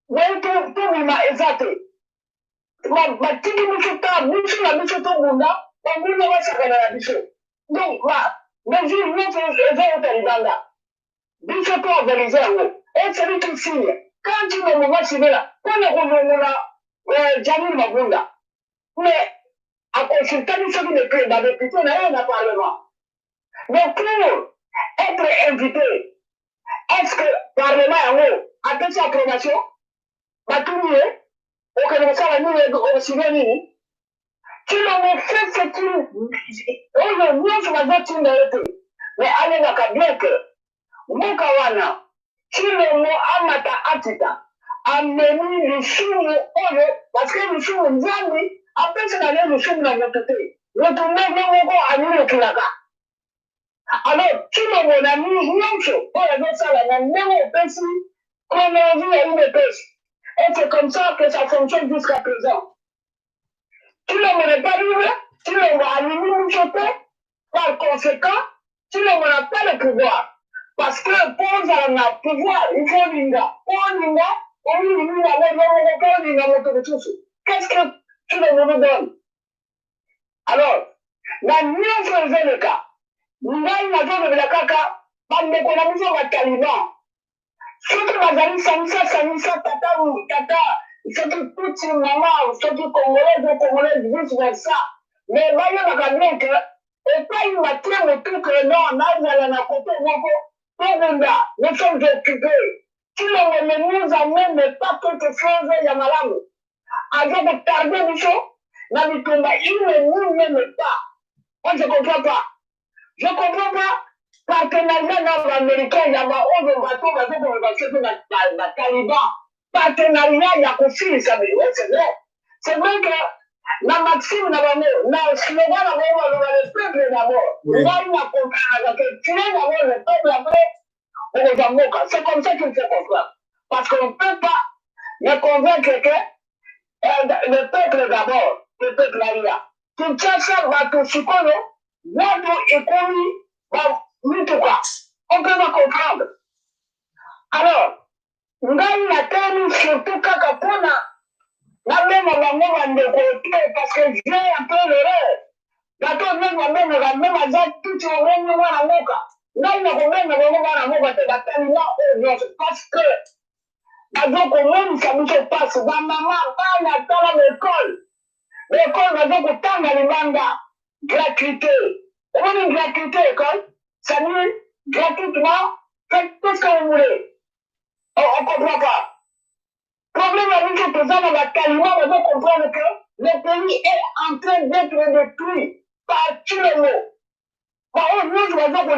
Vous voyez tout le monde exact. Matiki musuta musu na biso to bunda banguna basakana na biso donc mais je ne sais pas utalibanga biso to organiser ngo et celui qui signe quand tu me vois signer là pour le gouvernement Jamil Mabunda mais à consulter biso qui ne peut pas député na un parlement donc pour être invité est-ce que parlement yango a fait sa approbation batumie au Canada, nous aussi bien. Tu l'as fait, c'est une. Aujourd'hui, je vais dire une. Mais allez, n'a bien que. Mokawana, tu le mot Amata Atita, a mené le chou, parce que le chou, Nzambi, après, c'est d'aller le chou dans notre côté. Le tournage, le ami, le Kilaka. Alors, tu le mon ami, Nyoncho, pour la ça, la même au qu'on a vu à une pêche. Et c'est comme ça que ça fonctionne jusqu'à présent. Tu ne me pas libre, tu ne vas aligner par conséquent, tu ne m'as pas le pouvoir. Parce que pour avoir le pouvoir, il faut l'inga. Pour l'inga, qu'est-ce que tu me donnes? Alors, la mieux faisait le cas. Nous avons la zone de la caca, par l'économie de Taliban. Surtout bazali samisa tata surtout toute maman surtout congolais vice versa mais bayo bakabien que epai batie motu que non nazala na kote moko tobunda nous sommes occupés kilongo ne nous amène pas quelque chose ya malamu aza kotarde biso na bitumba il ne nous mène pas moi je comprends pas partenariat dans l'américain, il y a un bateau, la Taliban. Partenariat, il y a conflit, ça veut dire, c'est vrai. C'est vrai que la maxime, le slogan, le peuple d'abord. On va y accompagner, tuer d'abord le peuple après, on les amoka. C'est comme ça qu'il faut comprendre. Parce qu'on ne peut pas me convaincre que le peuple d'abord, le peuple là. Kinshasa, bateau, Chikolo, Wado et Komi, Mituka, on peut pas comprendre. Alors, ngai na tenu surtout kaka pona na mema bango bandeko te parce que j'ai un peu l'erreur. Bato mema za tout au monde wana moka. Ngai na komema bango wana moka te batalina audience parce que bazo komoni ça nous passe ba maman bana tala l'école. l'école va donc autant dans les mandats. Gratuité. On dit gratuité, école. Ça dit gratuitement, faites tout ce que vous voulez. On ne comprend pas. Le problème avec ce président dans la Kalima, on doit comprendre que le pays est en train d'être détruit par tout le monde. Par nous, je vais dire que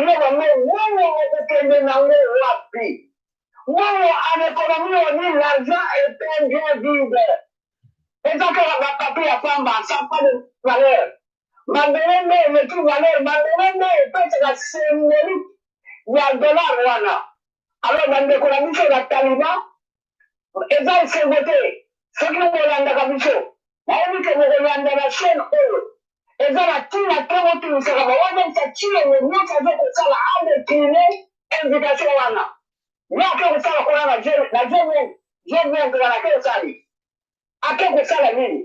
nous avons wapi. En économie, on dit l'argent est un bien vide. Et donc, on va papier à femme, ça n'a pas de valeur. Ma belle-mère, mais tout valeur, ma belle-mère, c'est la symbolique. Il y a $, voilà. Alors, dans l'économie, c'est la Kalima. Et ça, c'est voté. Ce qui est Rolanda Kabiso. On dit que Rolanda la chaîne, et ça, la tue, la très bonne ça va. On dit que ça tue, mais nous, ça veut que ça va décliner invitation. Nous, à ça, la je viens de la ça. À quel ça, la mine.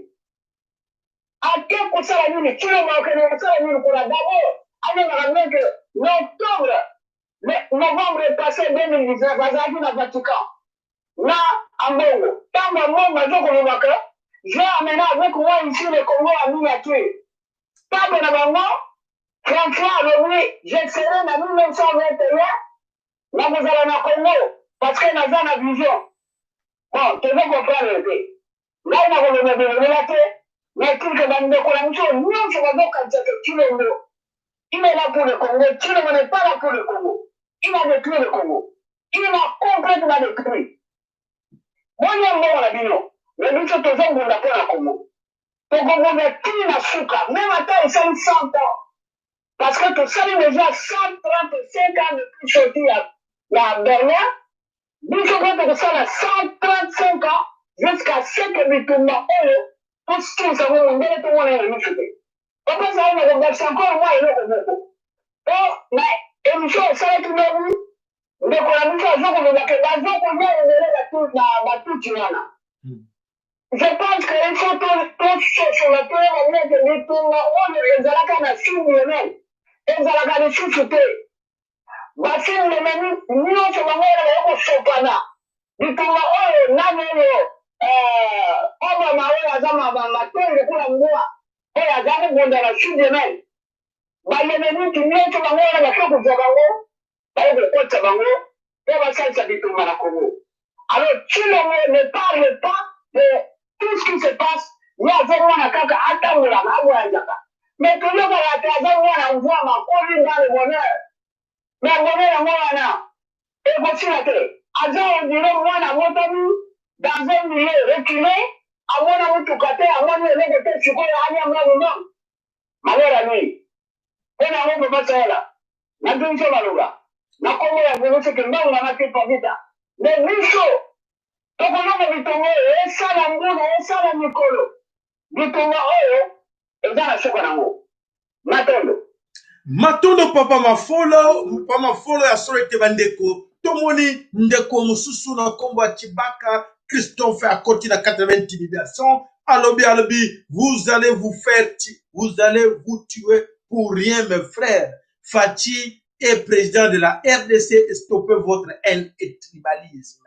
À quel ça, la mine. Tu le vois que ça, la mine, pour la d'abord. Allez, on ramène que novembre est passé 2019, à Zaki, dans le Vatican. Là, en Bongo, tant que moi, j'ai amené avec moi ici le Congo à miniature. Tant que François Aloui, j'ai serré en 1921, là, vous allez en Congo, parce qu'il y a une vision. Bon, tu veux comprendre le pays. Là, il y a une relaté, mais tout le monde de la mission, nous, je vais donc quand tu le veux. Il est là pour le Congo, tu ne n'est pas là pour le Congo. Il a détruit le Congo. Il l'a complètement détruit. Moi, je suis là, mais nous sommes toujours dans la Congo. Le Congo n'est plus la souka. Même à temps, ils sont 100 ans. Parce que tout ça, il y a déjà 135 ans depuis sortir la Berlin. Nous sommes de ça, 135 ans, jusqu'à ce que nous tombons pour ce qui nous avons demandé, tout le monde est revenu. Pourquoi ça, on a regardé encore moi et l'autre beaucoup. Oh, mais, émission, ça va tout le monde. Donc, on a mis ça à jour, on a fait la jour qu'on vient la toute là. Je pense qu'il faut tout sur la terre, on met des tours, on les a la canne 6 millionnaires. Et les a la canne sous-souté. Bah, si nous les menons, nous, on va voir le Chopana. Du tour, on a on va marrer ma terre, pour la moi. Et à jamais bon dans la sud de même. Bah, les menus, tu viens, tu vas voir la chose pour Zabango. Bah, le pot Zabango. Et va ça dit tout le Congo. Alors, tu ne parles pas de tout ce qui se passe. Il y a vraiment un cas à attendre là, mais tout le monde a traversé, on voit ma colline dans le bonheur. Mais le bonheur, moi, et voici la télé. Avant, on dirait, moi, on a dans un milieu reculé, à moi, on a tout côté, à moi, on a côté, je suis à moi, malheur à lui. On a un peu ça là. La deuxième fois, la Congo a voulu ce que nous, on a fait pour vite. Mais Micho, donc on a dit Tongo, et ça la moule, et ça la Nicolo. Du Tongo, et dans la Chokanango. Matondo. Matondo papa mafolo ya solo te bandeko. Tomoni ndeko mususu na kombo ya Chibaka, Christophe à côté de 80 intimidations. Alobi, vous allez vous tuer pour rien, mes frères. Fati est président de la RDC et stoppez votre haine et tribalisme.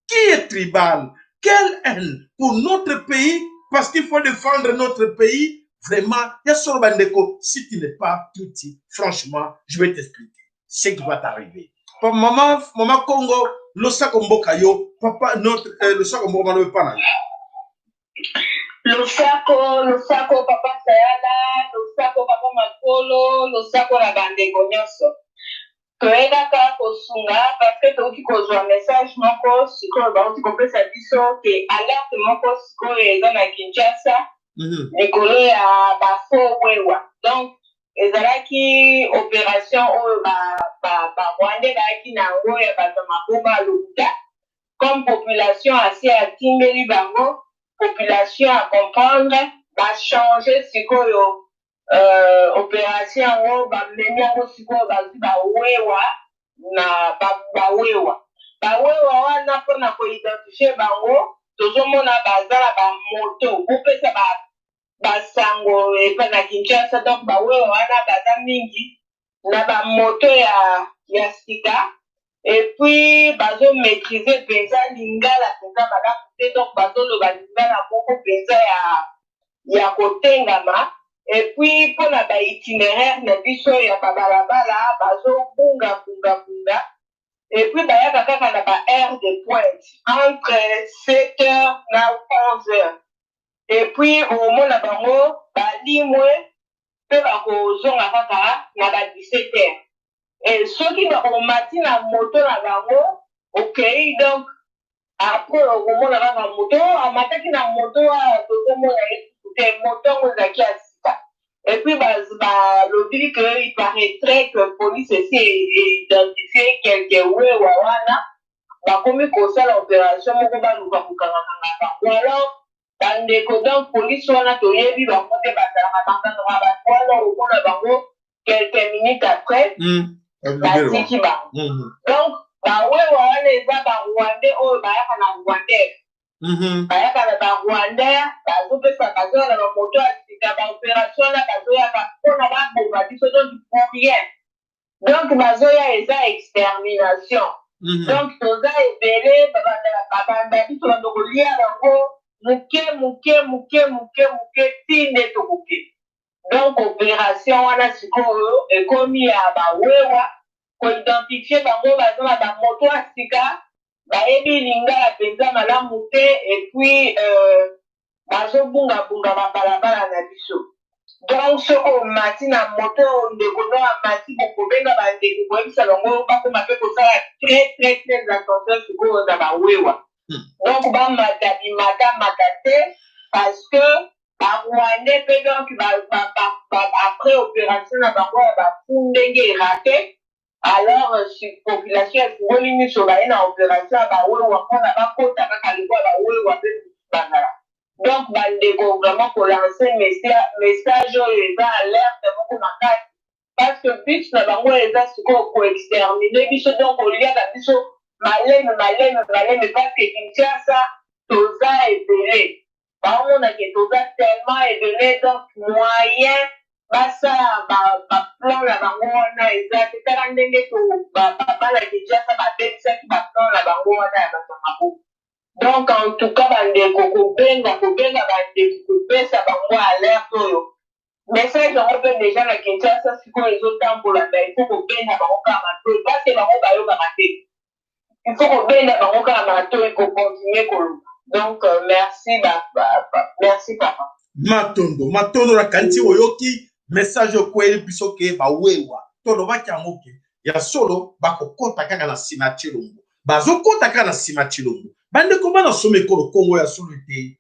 Qui est tribal? Quelle haine pour notre pays? Parce qu'il faut défendre notre pays. Vraiment, il y a solo bandeko. Si tu n'es pas petit, franchement, je vais t'expliquer ce qui va t'arriver. Maman Congo, le sakombo kayo, papa notre le sakombo mano pas. Le sako papa Sayala, le sako papa Makolo, le sako la bandeko nyonso. Toyedaka kosunga parce que toki kozwa message moko sikoyo bauti kopesa biso ke alerte moko sikoyo eza na Kinshasa likolo ya bafo wewa. Donc ezalaki opération oyo barwandais bayaki nango ya bato mabomba lokuta comme population asi atimbeli bango population à comprendre bachanger sikoyo opération yango bamemi yango sikoyo bazwi bawewa na bawewa wana mpona koidentifie bango tozomona bazala bamoto kopesa basango epa na Kinshasa. Donc bawewa wana baza mingi na bamoto ya sika epuis bazomaîtrise mpenza lingala mpenza malamu te. Donc bazoloba lingala moko mpenza ya kotengama et puis pour la itinéraire na biso ya babalabala bazobunga bunga bunga et puis bayaka kaka na ba heure de pointe entre 7h na 11h et puis omona bango balimwe mpe bakozonga kaka na ba 17h et soki bakomati na moto na bango ok donc après omona kaka moto amataki na moto tozomona te moto ngo ezalaki ya sika et puis balobi que il paraîtrait que police esi identifié quelque wewa wana bakomi kosala opération moko baluka kokangakanga bango alors bandeko donc police wana toyebi bango nde bazalaka bakangaka bato wana omona bango quelques minutes après batiki bango donc bawewa wana eza barwandais oyo bayaka na rwandais bayaka na barwandais bazopesa bazoya na bamoto ya sika baopération wana bazoyaka mpona baboma biso donc pour rien donc bazoya eza extermination donc toza ebele babanda biso bando kolia bango muke tinde tokoke donc opération wana sikoyo ekomi ya bawewa koidentifie bango baza na bamoto ya sika bayebi lingala mpenza malamu te et puis bazobungabunga babalabala na biso donc soko omati na moto ndeko no amati bokobenga bandeko koyebisa bango bakoma mpe kosala très attention sikoyo na bawewa donc bamata bimata te parce que barwandais mpe donc après opération na bango ya bafu ndenge erate alors population efungoli miso baye na opération ya bawewa mpona bakota kaka likoya bawewa mpe bangala donc bandeko vraiment kolance message oyo eza alerte moko makasi parce que but na bango eza sikoyo koextermine biso donc oliaka biso maleme parce que Kinshasa toza ebele baomonake toza tellement ebele donc moyen basala baplan na bango wana eza te tala ndenge bana Kinshasa babebisaki baplan na bango wana ya bato maboko donc en tout cas bandeko kobenga bandeko kopesa bango alerte oyo message yango mpe deja na Kinshasa sikoyo ezotambola nda ifo kobenga bango kaka matoi parce bango bayokaka te il faut kobenda bango kaka matoi kocontinue koloba donc merci merci papa matondo na kanti oyoki message okweli biso ke bawewa tolobaki yango ke ya solo bakokota kaka na nsima ya Chilombo bazokota kaka na nsima ya Chilombo bandeko bana soma ekolo Kongo ya solo te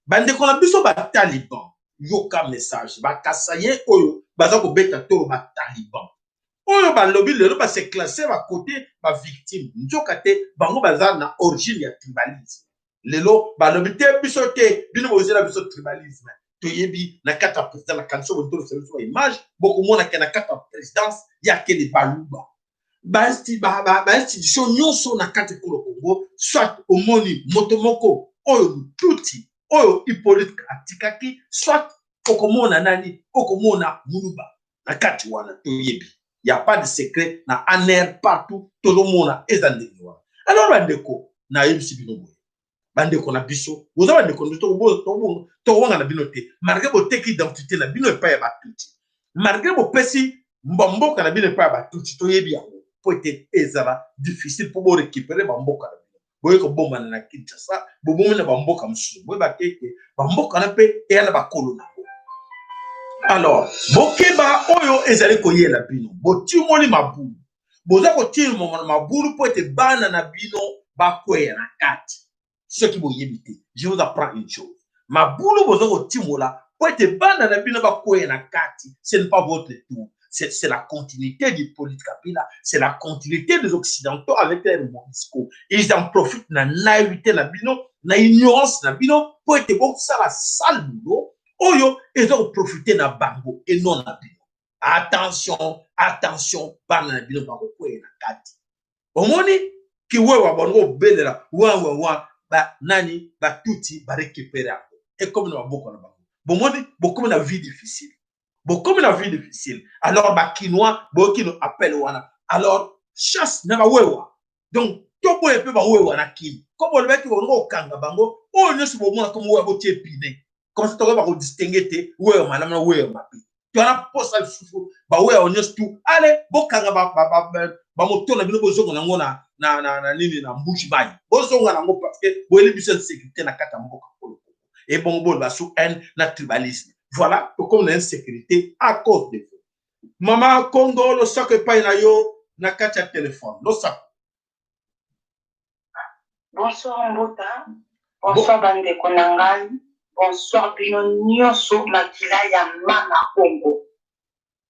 bandeko na biso bataliban yoka message bakasa ye oyo baza kobeta tolo bataliban oyo balobi lelo base classé bakote bavictime nzoka te bango baza na origine ya tribalisme lelo balobi te biso te bino bozela biso tribalisme toyebi na kati ya président na kanso bontolo service wa image bokomona ke na kati ya présidence yakele baluba ba-institution nyonso na kati kolo Kongo soit omoni moto moko oyo lututi oyo Hippolyte atikaki soit okomona nani okomona muluba na kati wana toyebi y a pas de secret na aner partout tolomona eza ndenge wana alors bandeko na yebisi bino boye bandeko na biso boza bandeko tokobanga na bino te malgré boteki identité na bino epai ya batuti malgré bopesi mbamboka na bino epai ya batuti toyebi yango po ete ezala difficile mpo borécupere bamboka na bino boye kobombana na Kinshasa bobomi na bamboka mosusu boyeba te ete bamboka na mpe eya na bakolo nango alors bokeba oyo ezali koyela bino botimoli mabulu boza kotima mabulu mpo ete bana na bino bakweya na kati soki boyebi te je vous apprends une chose mabulu boza kotimola mpo ete bana na bino bakweya na kati ce n'est pas votre tour c'est la continuité du politique Kabila, c'est la continuité des Occidentaux avec leur Monisco. Ils en profitent na naïveté na bino, na ignorance na bino, pour être bon ça la sale boulot. Oyo, ils ont profité na bango et non na bino. Attention, bana na bino bango kwe na kati. Omoni ki wewa bango belela, ba nani ba tuti ba récupérer. Et comme na boko na bango. Bomoni beaucoup na vie difficile. Beaucoup de la vie difficile. Alors, Bakinois, Bokino appelle Wana. Alors, chasse n'a pas wewa. Donc, tout le monde peut pas wewa na kin. Comme on le met au Kanga Bango, on ne se voit comme wewa botier piné. Comme ça, tu vas distinguer, ouais, madame, ouais, ma fille. Tu en as pas ça le souffle, bah ouais, on est tout. Allez, bon, quand ba moto na bino bozo na ngona na nini na mbushi bayi. Bozo na ngo parce que bo ele biso sécurité na kata mboka polo. Et bon bon ba sous haine na tribalisme. Voilà, comme la insécurité à cause de vous. Maman Congo le sac pas na yo na kata téléphone. Le sac. Bonsoir Mbota. Bonsoir bande konangai. Bonsoir bino nyonso makila ya mama Congo.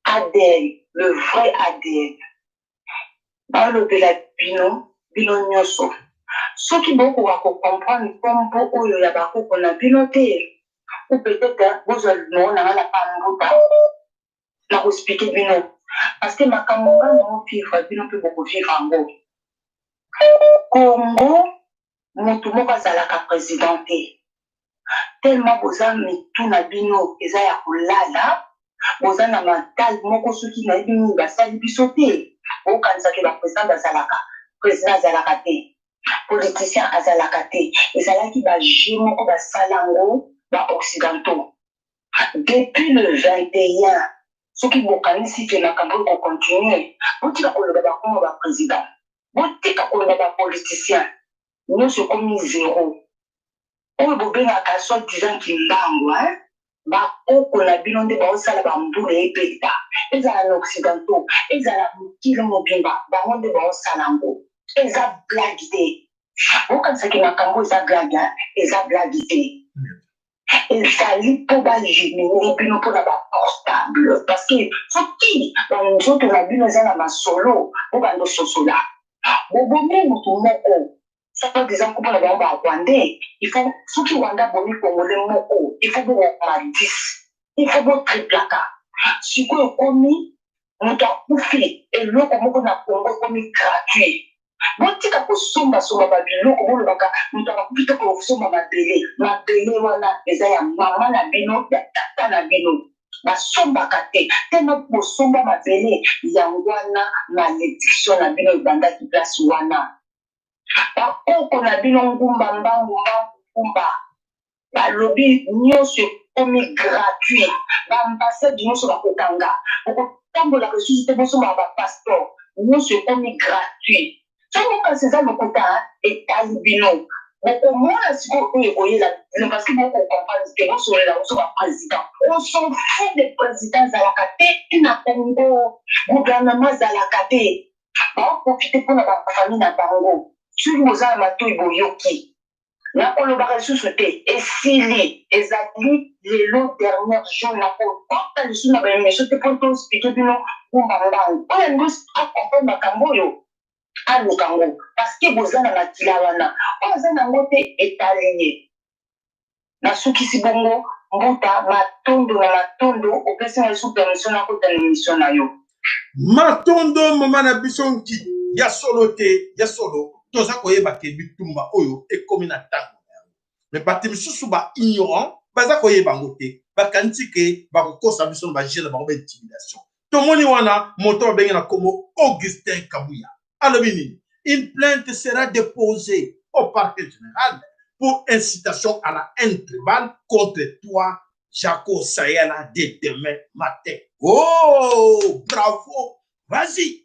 Adèle, le vrai Adèle. Dans le bino nyonso. Ce qui beaucoup va comprendre comme oyo ya bako kona bino te. Ou peut-être vous allez non na la pambota. Na vous expliquer bino. Parce que ma camonga non vivre bino peut beaucoup vivre en Congo. Congo, mutu moko azalaka président te. Tellement boza mitu na bino eza ya kolala. Boza na mental moko soki na bino basali biso te. Okanisa ke ba président azalaka te. Politicien azalaka te. Ezalaki ba jeu moko basalango ba occidentaux. Depuis le 21, soki bokanisi ke na kambo ko continuer, botika koloba ba komo ba président. Botika koloba ba politicien. Nyonso komi zéro. Oyo bobengaka soi-disant kimbango, bakoko na bino nde baosala bambula ebeta ezala na occidentaux ezala mokili mobimba bango nde baosala yango eza blage te okanisaki makambo eza blage eza blage te ezali mpo balimine bino mpona baportable parce que soki banzoto na bino eza na masolo mpo bandososola bobomi motu moko ça des gens qui ont un Rwandais, il faut ceux qui ont un bon congolais moko, il faut beaucoup 10, il faut beaucoup triplaka. Si vous commis, on doit bouffer et l'eau comme on a commis gratuit. Bon, tu as somba babilo comme le baka, on doit plutôt que somba ma bélé wana ezaya maman na bino, ya tata na bino. Ba somba kate, tellement pour somba ma bélé, yangwana malédiction na bino banda qui place wana. Bakoko na bino ngumba ngumba balobi nyonso komi gratuit baambassade nyonso bakokanga okotambola resusi te bosomba bapasseport nyonso komi gratuit soki kasi eza lokuta etali bino bokomona sikoyo oyo ekoyela bino parce que bokokomprendre te bosolela boso baprésident on s'en fout de président ezalaka te na Congo gouvernement ezalaka te baoprofite mpona bafamille na bango soki bozala matoi boyoki nakolobaka lisusu te esili ezali lelo dernier jour nakokota lisusu na baémission te mpo tospike bino kumbambangu oyo yango akomprendre makambo oyo aluka ngo parceke boza na makila wana oyo aza nango te etaleye nasukisi bongo mbuta matondo na matondo opesi na lisu permission nakota na émission na yo matondo mama na biso nki ya solo te ya solo toza koyeba ke bitumba oyo ekomi na ntango mais bato misusu baignorant baza koyeba ngo te bakanisi ke bakokosa biso na bagene bango baintimidation tomoni wana moto babenge na kombo Augustin Kabuya alobi nini une plainte sera déposée au parquet général pour incitation à la haine tribale contre toi Jaco Sayala dès demain matin. Oh bravo, vas-y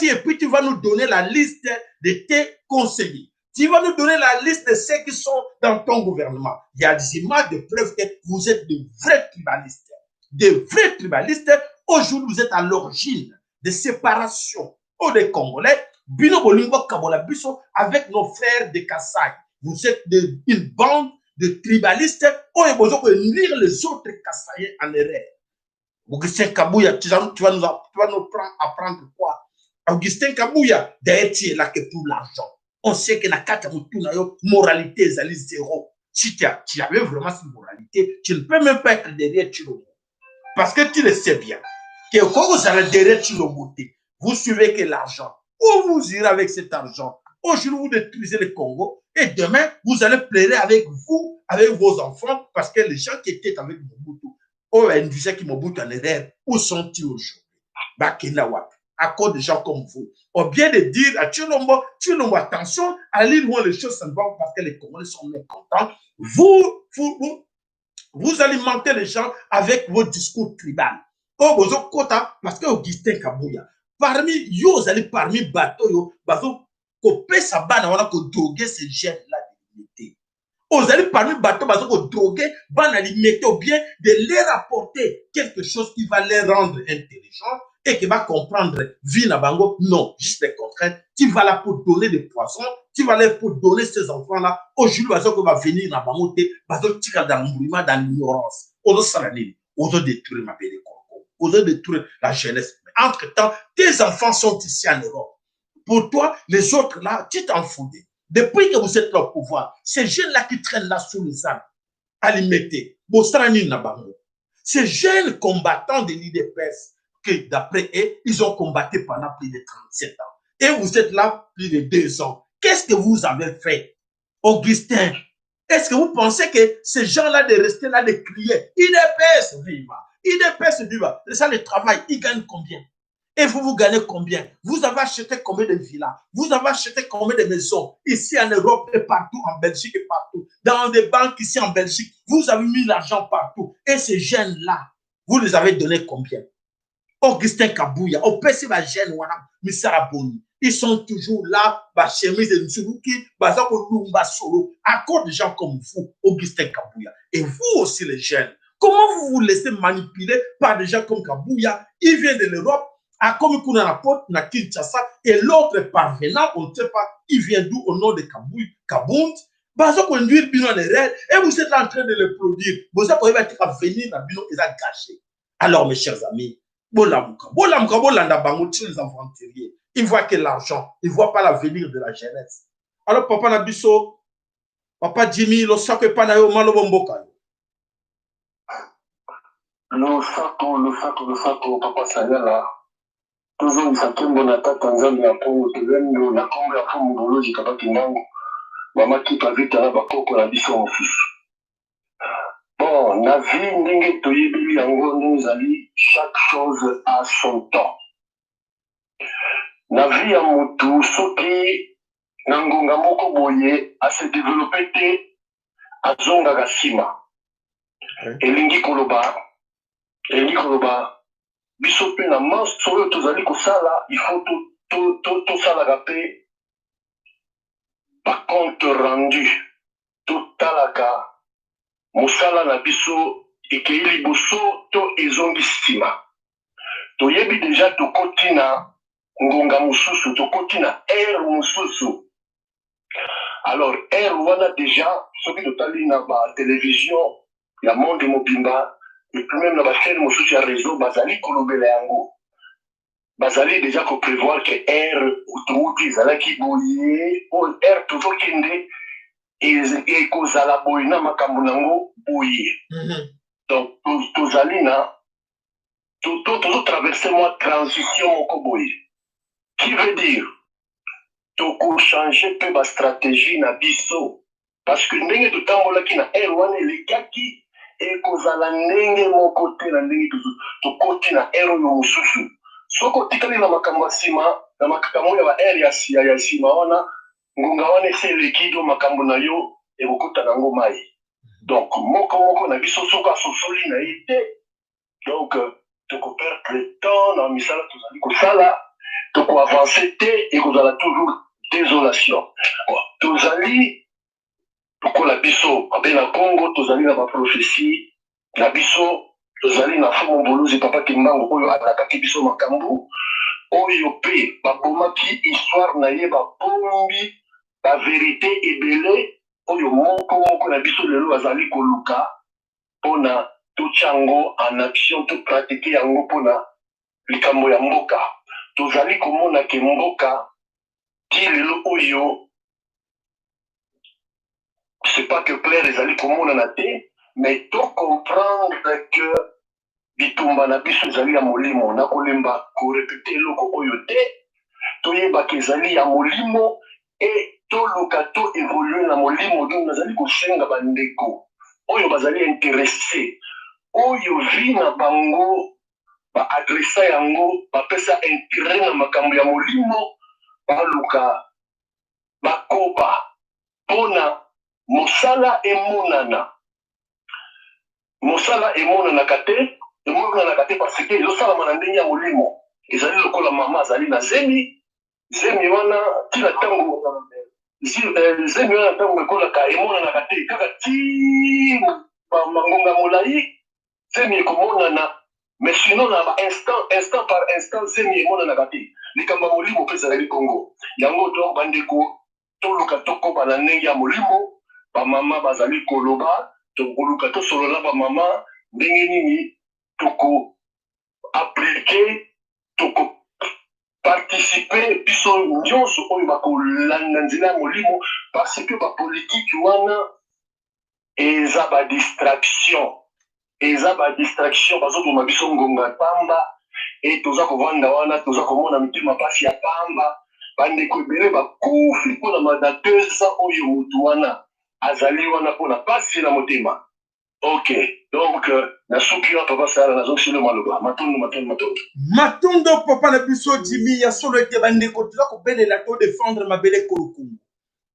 et puis tu vas nous donner la liste de tes conseillers. Tu vas nous donner la liste de ceux qui sont dans ton gouvernement. Il y a des images de preuve que vous êtes de vrais tribalistes. De vrais tribalistes. Aujourd'hui, vous êtes à l'origine de séparation ou des Congolais. Bino Bolingo Kabola Biso avec nos frères de Kassai. Vous êtes une bande de tribalistes. On a besoin de lire les autres Kassaïens en erreur. Augustin Kabuya, tu vas nous apprendre quoi? Augustin Kabuya, d'ailleurs, tu es là que pour l'argent. On sait que la carte moralité est zéro. Si tu avais vraiment cette moralité, tu ne peux même pas être derrière Chilombo. Parce que tu le sais bien. Que quand vous allez derrière Chilombo, vous suivez que l'argent. Où vous irez avec cet argent? Aujourd'hui, vous détruisez le Congo. Et demain, vous allez pleurer avec vous, avec vos enfants, parce que les gens qui étaient avec Mobutu, qui Mobutu en erreur, où sont-ils aujourd'hui? Bakinawa. À cause de gens comme vous. Au bien de dire à Chilombo, attention, à lire où les choses s'en vont parce que les Congolais sont mécontents. Vous Vous alimentez les gens avec vos discours tribaux. Oh, bozo kota, parce que Augustin Kabouya, parmi, yo, vous allez parmi bateau, yo, bazo, ko pesa bana, wana ko droguer ces jeunes-là de l'unité. Vous allez parmi bateau, bazo, ko droguer, bana limité, ou bien de leur apporter quelque chose qui va les rendre intelligents et qui va comprendre vie na bango. Non, juste le contraire. Tu vas là pour donner des poissons, tu vas là pour donner ces enfants-là. Aujourd'hui, bazo, va venir na bango, bazo, tika dans l'oublement, dans l'ignorance. Ozo salani, ozo détruire ma belle Congo, ozo détruire la jeunesse. Mais entre-temps, tes enfants sont ici en Europe. Pour toi, les autres là, tu t'en fous. Depuis que vous êtes là au pouvoir, ces jeunes-là qui traînent là sous les arbres, alimentés, ces jeunes combattants de l'IDPS, que d'après eux, ils ont combattu pendant plus de 37 ans. Et vous êtes là plus de 2 ans. Qu'est-ce que vous avez fait, Augustin? Est-ce que vous pensez que ces gens-là de rester là, de crier, IDPS, viva, IDPS, viva, c'est ça le travail, ils gagnent combien? Et vous gagnez combien? Vous avez acheté combien de villas? Vous avez acheté combien de maisons? Ici en Europe et partout, en Belgique et partout. Dans des banques ici en Belgique, vous avez mis l'argent partout. Et ces jeunes-là, vous les avez donné combien? Augustin Kabouya, au PC, ma jeune, Missara Boni. Ils sont toujours là, chemise de Nsuruki, Solo, à cause de gens comme vous, Augustin Kabouya. Et vous aussi, les jeunes, comment vous vous laissez manipuler par des gens comme Kabouya? Il vient de l'Europe, à comme kuna na porte, na Kinshasa, et l'autre parvenant, on ne sait pas, il vient d'où au nom de Kabound. Bazo conduire bino les rêves, et vous êtes là en train de le produire. Vous avez venir dans bino, ils ont gâché. Alors, mes chers amis, il voit que l'argent, il ne voit pas l'avenir de la jeunesse. Alors, papa Nabiso, papa Jimmy, le sac est pas na yo malo bomboka. Le sac, papa Sayala, toujours il s'appelle Bonata Tanzanie à Congo, Tevendo, la Congo à Congo, Jikaba Kindango, Mama qui passe vite à la Bakoko, la Bisson aussi. Bon, la vie, n'ingue toyebili yango nous ali, chaque chose a son temps. La vie à Moutou, soki, nangonga moko boye, a se développé te, a zonga gasima. Elingi koloba, biso pe na manso tozali kosala, il faut to sala gape, par compte rendu, to talaka, mosala na biso ekei liboso to ezongi nsima. Toyebi deja tokoti na ngonga mosusu, tokoti na ere mosusu. Alors ere wana deja soki totali na batelevizio ya monde mobimba et puis même na bachaîne mosusu ya réseau bazali kolobela yango, bazali deja koprévoir ke ere utouti ezalaki boye oyo ere tozokende ekozala boye na makambo nango boye. Donc tozali na tozotraverse mwa transition moko boye, qui veut dire tokochange mpe bastratégie na biso, parce que ndenge totambolaki na ere wana elekaki ekozala ndenge moko te na ndenge tokoti na ere oyo mosusu. Soki otikali na makambo ya nsima, na makambo ya baere ya nsima wana, ngonga wana esi eleki do makambo na yo ekokota nango mai. Donc moko na biso soki asosoli na ye te, donc tokoperdre le temps na misala tozali kosala, tokoavance te, ekozala toujours désolation. Tozali lokola biso abe na Congo, tozali na baprophétie na biso, tozali na fumu mbuluzi papa Kimbangu oyo alakaki biso makambo oyo pe babomaki histoire na ye, babombi la vérité ebele oyo moko na biso lelo azali koluka pona tochango en action, to pratiquer yango pona likambo ya mboka. Tozali komona ke mboka ti lelo oyo, c'est pas que plaire ezali komona na te, mais to comprendre que bitumba na biso ezali ya molimo, na kolemba korepete eloko oyo te, toyeba ke ezali ya molimo et toluka to évolue na molimo. Donc nazali kosenga bandeko oyo bazali intéressé, oyo vi na bango baadresa yango, bapesa intérêt na makambo ya molimo, baluka bakoba pona mosala emonana. mosala emona na kate parce que ezosala mana ndenge ya molimo ezali lokola mama azali na zemi wana tina ntango zemi wana ntango ekolaka emonanaka te kaka ti mangonga molai zemi ekomonana mais sinon na instant par instant zemi emonanaka te likambo ya molimo mpe ezalaki kongo yango to bandeko toluka tokoba na ndenge ya molimo bamama bazali koloba tokoluka tosolola bamama ndenge nini toko aplike toko participer biso nyonso oyo bakolanda nzela ya molimo parce que bapolitike wana eza badistraction bazoboma biso ngonga pamba e toza kovanda wana toza komona mitema mpasi ya pamba bandeko ebele bakufi mpona madateuse oyo motu wana azali wana mpona mpasi na motema. Ok, donc nasuki na papa sala nazosilo maloba matondo papa na biso Jimmy ya solo ete bandeko toza kobelela to défendre mabele kolokungu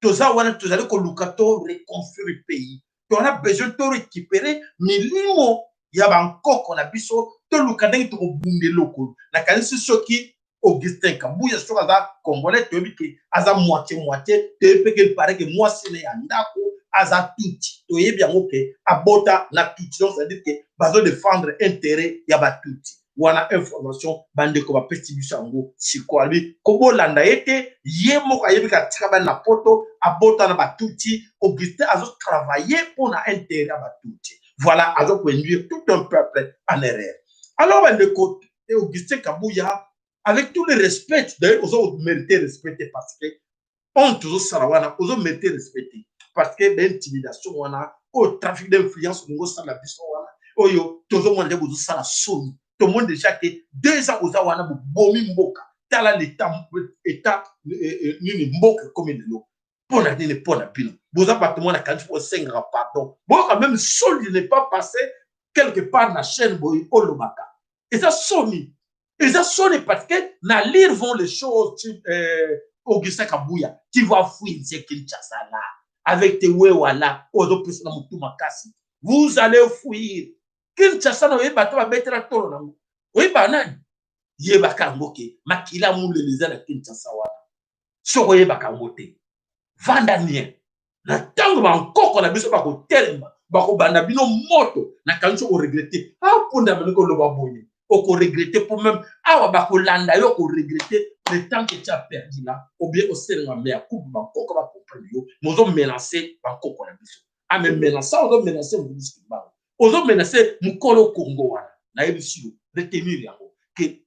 toza wana tozali koluka to reconstruire pays to na besoin to récupérer milimo ya bankoko na biso to luka ndenge tokobunde loko na kanisi soki Augustin Kabuya soki aza congolais toyebi ke aza moitié toyebi pe ke il paraît que mwasi ne ya ndako aza tuti toyebi yango ke abota na tuti donc c'est-à-dire que bazo défendre intérêt ya batuti wana information bandeko bapesi biso yango siko ali kobolanda ete ye moko ayebi ka tika bana na poto abota na batuti Augustin azo travailler pour na intérêt ya batuti voilà azo conduire tout un peuple en erreur alors bandeko Augustin Kabuya avec tout le respect d'ailleurs ozo mériter respecter parce que on toujours sarawana ozo mériter respecter parce que l'intimidation wana au trafic d'influence ngo sala biso wana oyo toujours monde bozo sala soni tout le monde déjà que 2 ans oza wana bomi mboka tala l'état nini mboka comme lelo pona nini pona bino boza patrimoine na kanti pour 5 pardon bon quand même soni n'est pas passé quelque part na chaîne boy olobaka et ça soni parce que na lire vont les choses Augustin Kabuya tu vas fouiller ce Kinshasa là avec tes wewala ozo plus na mutu makasi vous allez fouiller Kinshasa na yeba to ba betela tolo nango oyeba nani yeba kango ke makila muleleza na Kinshasa wana soko yeba kango te vanda nien na tango ba nkoko na biso ba ko telema ba ko banda bino moto na kancho o regretter ponda ko loba boye o ko regretter pour même awa ba ko landa yo ko regretter le temps que tu as perdu là ou bien au sein de la coupe ba ko ba comprendre yo mozo menacer ba nkoko na biso a me menacer ozo menacer mo biso ba ozo menacer mukolo Congo wana na yebisio retenir yango ke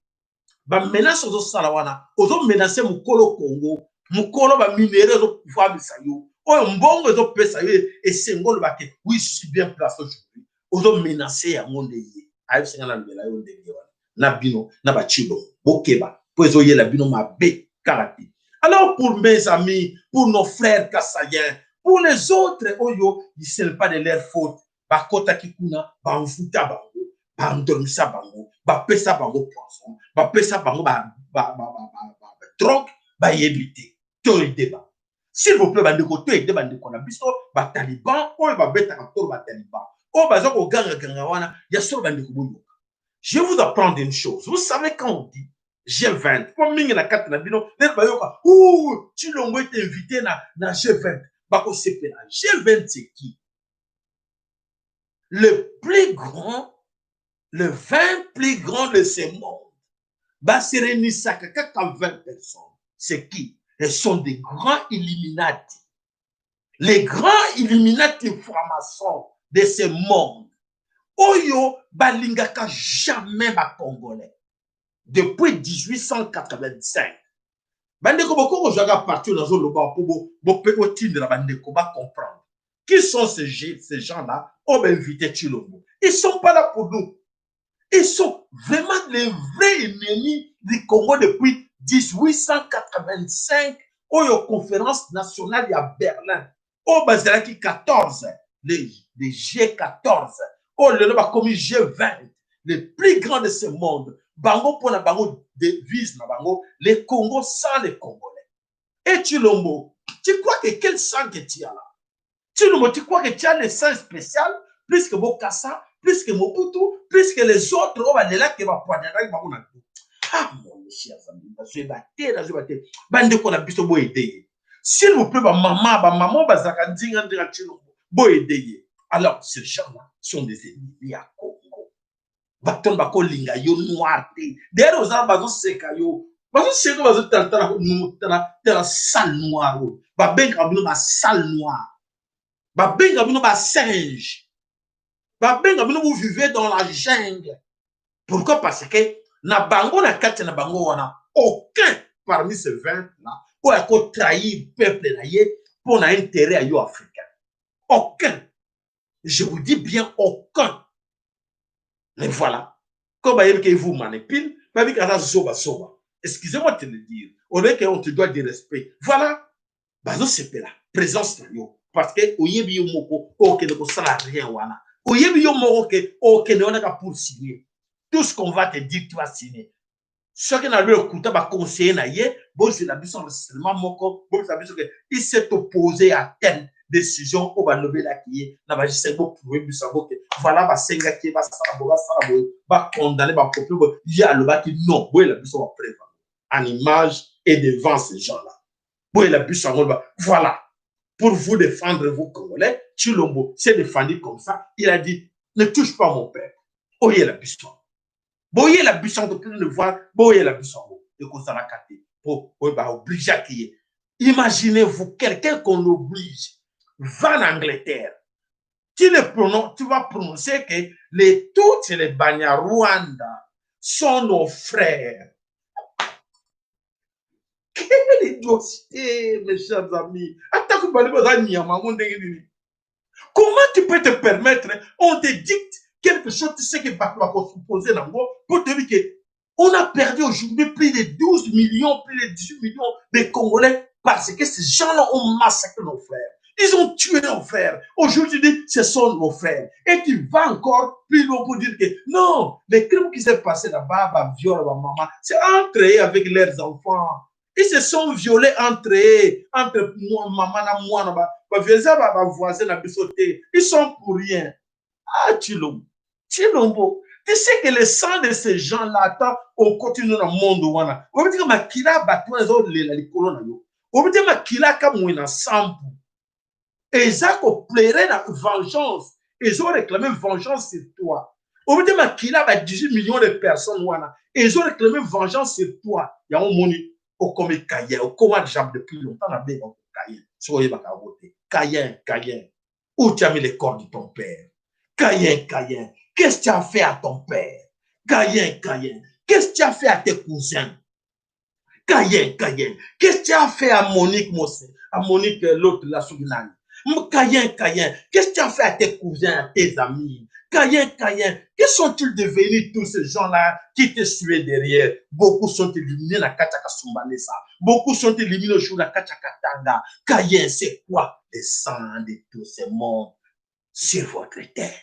ba menace ozo sala wana ozo menacer mukolo Congo mukolo ba minéraux ozo pouvoir bisa yo oyo mbongo ozo pesa yo et sengolo ba ke oui je suis bien placé aujourd'hui ozo menacer yango ndeye ayo sengana mbela yo ndenge wana na bino na ba chilo bokeba po ezo yela bino mabe karate. Alors pour mes amis, pour nos frères kassaïens, pour les autres oyo ils ne sont pas de leur faute ba kota kikuna ba mfuta bango ba ndormisa bango ba pesa bango poisson ba pesa bango ba drogue ba yebite to débat. S'il vous plaît bandeko to ede bandeko na biso ba taliban oyo ba beta ka to ba taliban o ba zo ko ganga wana ya so bandeko boyo. Je vous apprends une chose. Vous savez quand on dit G20, comme mingi na kati na bino, net ba yoka, ouh, tu l'as été invité na G20. Bako sepena. G20 c'est qui? Le 20 plus grand de ce monde. Ba sereni saka kaka 20 personnes. C'est qui? Elles sont des grands Illuminati. Les grands Illuminati francs-maçons de ce monde. Oyo balingaka jamais ba Congolais. Depuis 1885. Bandeko boko ojaga partir dans le loba pour otindre bandeko ba comprendre. Qui sont ces gens-là? On va inviter Chilombo. Ils sont pas là pour nous. Ils sont vraiment les vrais ennemis du Congo depuis 1885. Oyo conférence nationale à Berlin. Au Bazaraki 14. Les G14. Oh, le nom a commis G20, les plus grands de ce monde. Bango pour la bango devise na bango, les Congos sans les Congolais. Et Chilombo, tu crois que quel sang que tu as là? Chilombo, tu crois que tu as le sang spécial plus que Bokassa, plus que Mobutu, plus que les autres, on va là qui va prendre la ah, mon cher ami, je vais battre. Bande qu'on a besoin de aider. S'il vous plaît, maman, bazakandinga bo aider. Alors, ces gens-là sont des ennemis à Congo. Baton bako linga yo noir. D'ailleurs, aux arbres, bazo seka yo. Bazo seka bazo tala salle noire. Ba benga bino ba salle noire. Ba benga bino ba singe. Ba benga bino vous vivez dans la jungle. Pourquoi? Parce que na bango na kati na bango wana aucun parmi ces 20 là pour a trahir peuple na ye pour un intérêt à yo africain. Aucun. Je vous dis bien aucun. Mais voilà. Comme il vous manipule, excusez-moi de te le dire. On est qu'on te doit du respect. Voilà. Bazo c'est la présence de yo. Parce que oyebi yo moko ok ne sera rien wana. Oyebi yo moko ok ne on a pour signer. Tout ce qu'on va te dire, tu vas signer. Ce qui n'a pas écouté, va conseiller naïe. Bon, c'est la mission seulement moko. Bon, c'est la mission que il s'est opposé à telle décision au banobé là qui est. La magie c'est bon pour lui, voilà, va senga qui va va condamner, va copier. Il y a le bas qui non. Bon, la mission va prévoir en image et devant ces gens-là. Bon, la mission voilà. Pour vous défendre, vous Congolais, Chilombo s'est défendu comme ça. Il a dit ne touche pas mon père. Oh, il y a la mission. Boyez la buisson de plus de voir, boyez la buisson de Kosarakate pour obliger à qui. Imaginez-vous quelqu'un qu'on oblige, va en Angleterre. Tu vas prononcer que toutes les Banyarwanda sont nos frères. Quelle idiotie, mes chers amis. Comment tu peux te permettre, on te dicte quelque chose, tu sais que Bakou va poser dans le pour te dire qu'on a perdu aujourd'hui plus de 12 millions, plus de 18 millions de Congolais parce que ces gens-là ont massacré nos frères. Ils ont tué nos frères. Aujourd'hui, tu dis, ce sont nos frères. Et tu vas encore plus loin pour dire que non, les crimes qui s'est passé là-bas, bah, viol, bah, maman, c'est entre eux avec leurs enfants. Ils se sont violés entre eux, entre moi, maman et moi, bah, voisin, ils sont pour rien. Ah, Chilombo. Tu sais que le sang de ces gens-là attend au continent dans le monde. On veut dire que Makila battu les autres, les colons. On veut dire que Makila comme une ensemble. Et ils ont plairé la vengeance. Ils ont réclamé vengeance sur toi. On veut dire que Makila bat 18 millions de personnes. Et ils ont réclamé vengeance sur toi. Il y a un monde au comme Kayen, au comme Jab depuis longtemps. On a bien Kayen. Kayen. Où tu as mis les corps de ton père? Kayen, qu'est-ce que tu as fait à ton père? Kayen, qu'est-ce que tu as fait à tes cousins? Kayen, qu'est-ce que tu as fait à Monique Mossé? À Monique, l'autre, la Soudanane. Kayen, qu'est-ce que tu as fait à tes cousins, à tes amis? Kayen, que sont-ils devenus tous ces gens-là qui te suivaient derrière? Beaucoup sont éliminés dans Kachaka Sumbalesa. Beaucoup sont éliminés au jour de Kachaka Tanga. Kayen, c'est quoi? Le sang de tous ces mondes sur votre tête.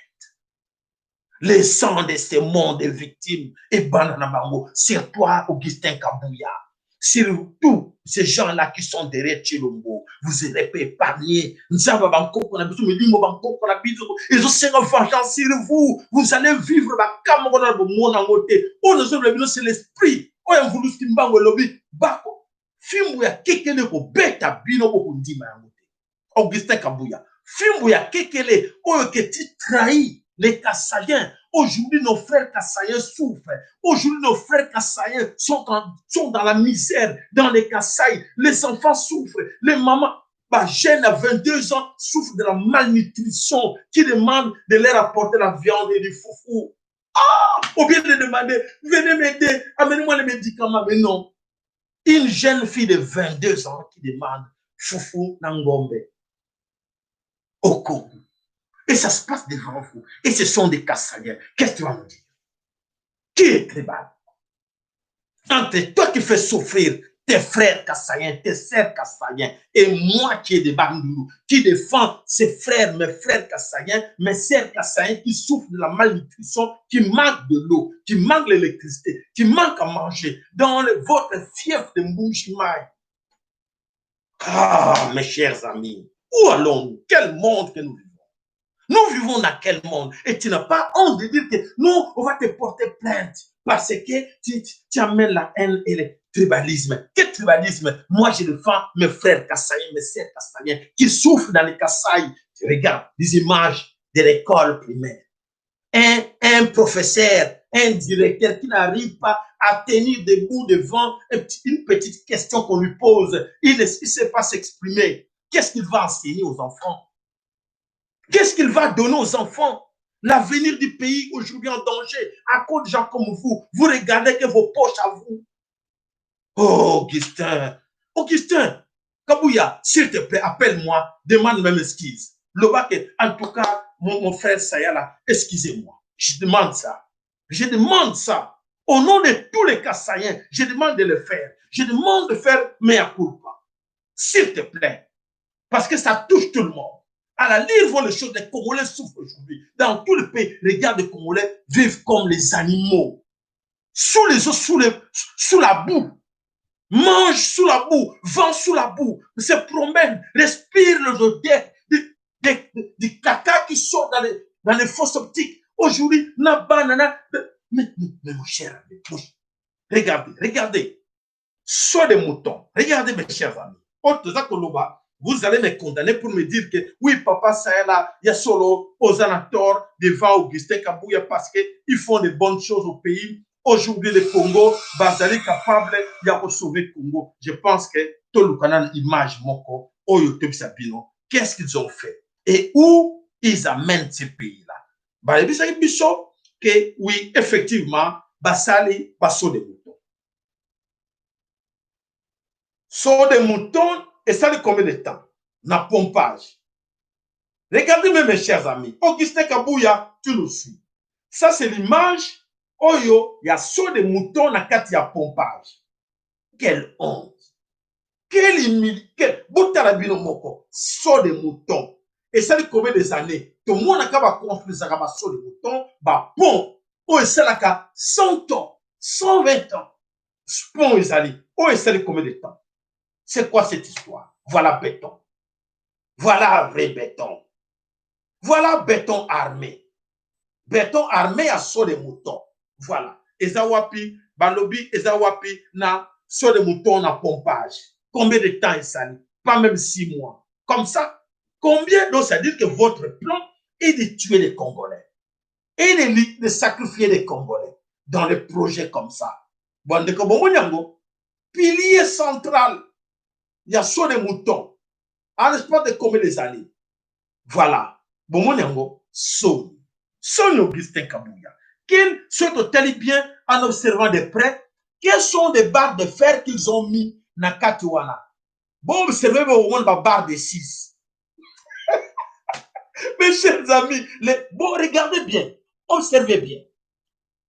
Le sang de ces mondes de victimes et Banana Bango, sur toi, Augustin Kabouya. Sur tous ces gens-là qui sont derrière Chilombo, vous serez pas épargnés. Ils ont vengeance sur vous. Vous allez vivre la camarade de mon côté. On nous c'est l'esprit. On a voulu ce qui m'a lobby. Bako. Fimbuya kekele ko beta bino ko kundima yangote. Augustin Kabouya. Fimbuya kekele oyo que tu trahis les Kassaïens. Aujourd'hui, nos frères Kassaïens souffrent. Aujourd'hui, nos frères Kassaïens sont dans la misère, dans les Kassaïs. Les enfants souffrent. Les mamans, jeunes à 22 ans, souffrent de la malnutrition, qui demandent de leur apporter la viande et du foufou. Ah! Au lieu de demander, venez m'aider, amenez-moi les médicaments. Mais non. Une jeune fille de 22 ans qui demande foufou Nangombe au Congo. Et ça se passe devant vous. Et ce sont des Kassaïens. Qu'est-ce que tu vas me dire? Qui est tribal? Entre toi qui fais souffrir tes frères Kassaïens, tes sœurs Kassaïens, et moi qui est de Bandou, qui défend ses frères, mes frères Kassaïens, mes sœurs Kassaïens qui souffrent de la malnutrition, qui manquent de l'eau, qui manquent l'électricité, qui manquent à manger, dans votre fief de Mbouchimaï. Ah, mes chers amis, où allons-nous? Quel monde que nous vivons? Nous vivons dans quel monde? Et tu n'as pas honte de dire que non, on va te porter plainte parce que tu amènes la haine et le tribalisme. Quel tribalisme? Moi, je défends mes frères Kassaïens, mes sœurs Kassaïens qui souffrent dans les Kassaï. Tu regardes les images de l'école primaire. Un professeur, un directeur qui n'arrive pas à tenir debout devant une petite question qu'on lui pose. Il ne sait pas s'exprimer. Qu'est-ce qu'il va enseigner aux enfants? Qu'est-ce qu'il va donner aux enfants? L'avenir du pays aujourd'hui en danger. À cause de gens comme vous, vous regardez que vos poches à vous. Oh, Augustin. Augustin, Kabouya, s'il te plaît, appelle-moi, demande même excuse. En tout cas, mon frère Sayala, excusez-moi. Je demande ça. Je demande ça. Au nom de tous les Kassaïens, je demande de le faire. Je demande de faire mea culpa. S'il te plaît. Parce que ça touche tout le monde. À la lire, voit les choses, les Congolais souffrent aujourd'hui. Dans tout le pays, regarde les Congolais vivent comme les animaux. Sous les eaux, sous la boue. Mange sous la boue, vent sous la boue, se promène, respire l'odeur du caca qui sort dans les fosses optiques. Aujourd'hui, mais mon cher ami, regardez, soit des moutons, regardez mes chers amis. Vous allez me condamner pour me dire que oui, papa, ça est là, il y a solo aux anators devant Augustin Kabouya parce qu'ils font de bonnes choses au pays. Aujourd'hui, le Congo, Bazali capable de sauver le Congo. Je pense que tout le canal image moko, Oyotob Sabino, qu'est-ce qu'ils ont fait et où ils amènent ce pays-là. Que oui, effectivement, Basali, basso de moutons. Saut de moutons, et ça fait combien de temps? Na pompage. Regardez même mes chers amis. Augustin Kabouya, tu nous suis. Ça, c'est l'image. Oyo, il y a saut de moutons na kati ya pompage. Quelle honte. Quelle humilité. Boutarabino moko. Saut de moutons. Et ça fait combien des années? Tout le monde a qu'à construire ça, saut de moutons. Bah, bon. Oh, et ça là, 100 ans, 120 ans. Bon, ils allaient. Oh, et ça fait combien de temps? C'est quoi cette histoire? Voilà béton. Voilà vrai béton. Voilà béton armé. Béton armé à saut de moutons. Voilà. Ezawapi, Balobi, Ezawapi, na saut de mouton, na pompage. Combien de temps est sali? Pas même 6 mois. Comme ça, combien? Donc, ça veut dire que votre plan est de tuer les Congolais. Et de sacrifier les Congolais dans les projets comme ça. Bon, de Kobongo, pilier central. Il y a saut de mouton. En l'espace de combien des années? Voilà. Bon, saut. Saut Augustin Kabouya. Qu'ils sont tellement bien en observant de près, quelles sont les barres de fer qu'ils ont mis dans Katiwana. Bon, observez au moins la barre de 6. Mes chers amis, bon, regardez bien, observez bien.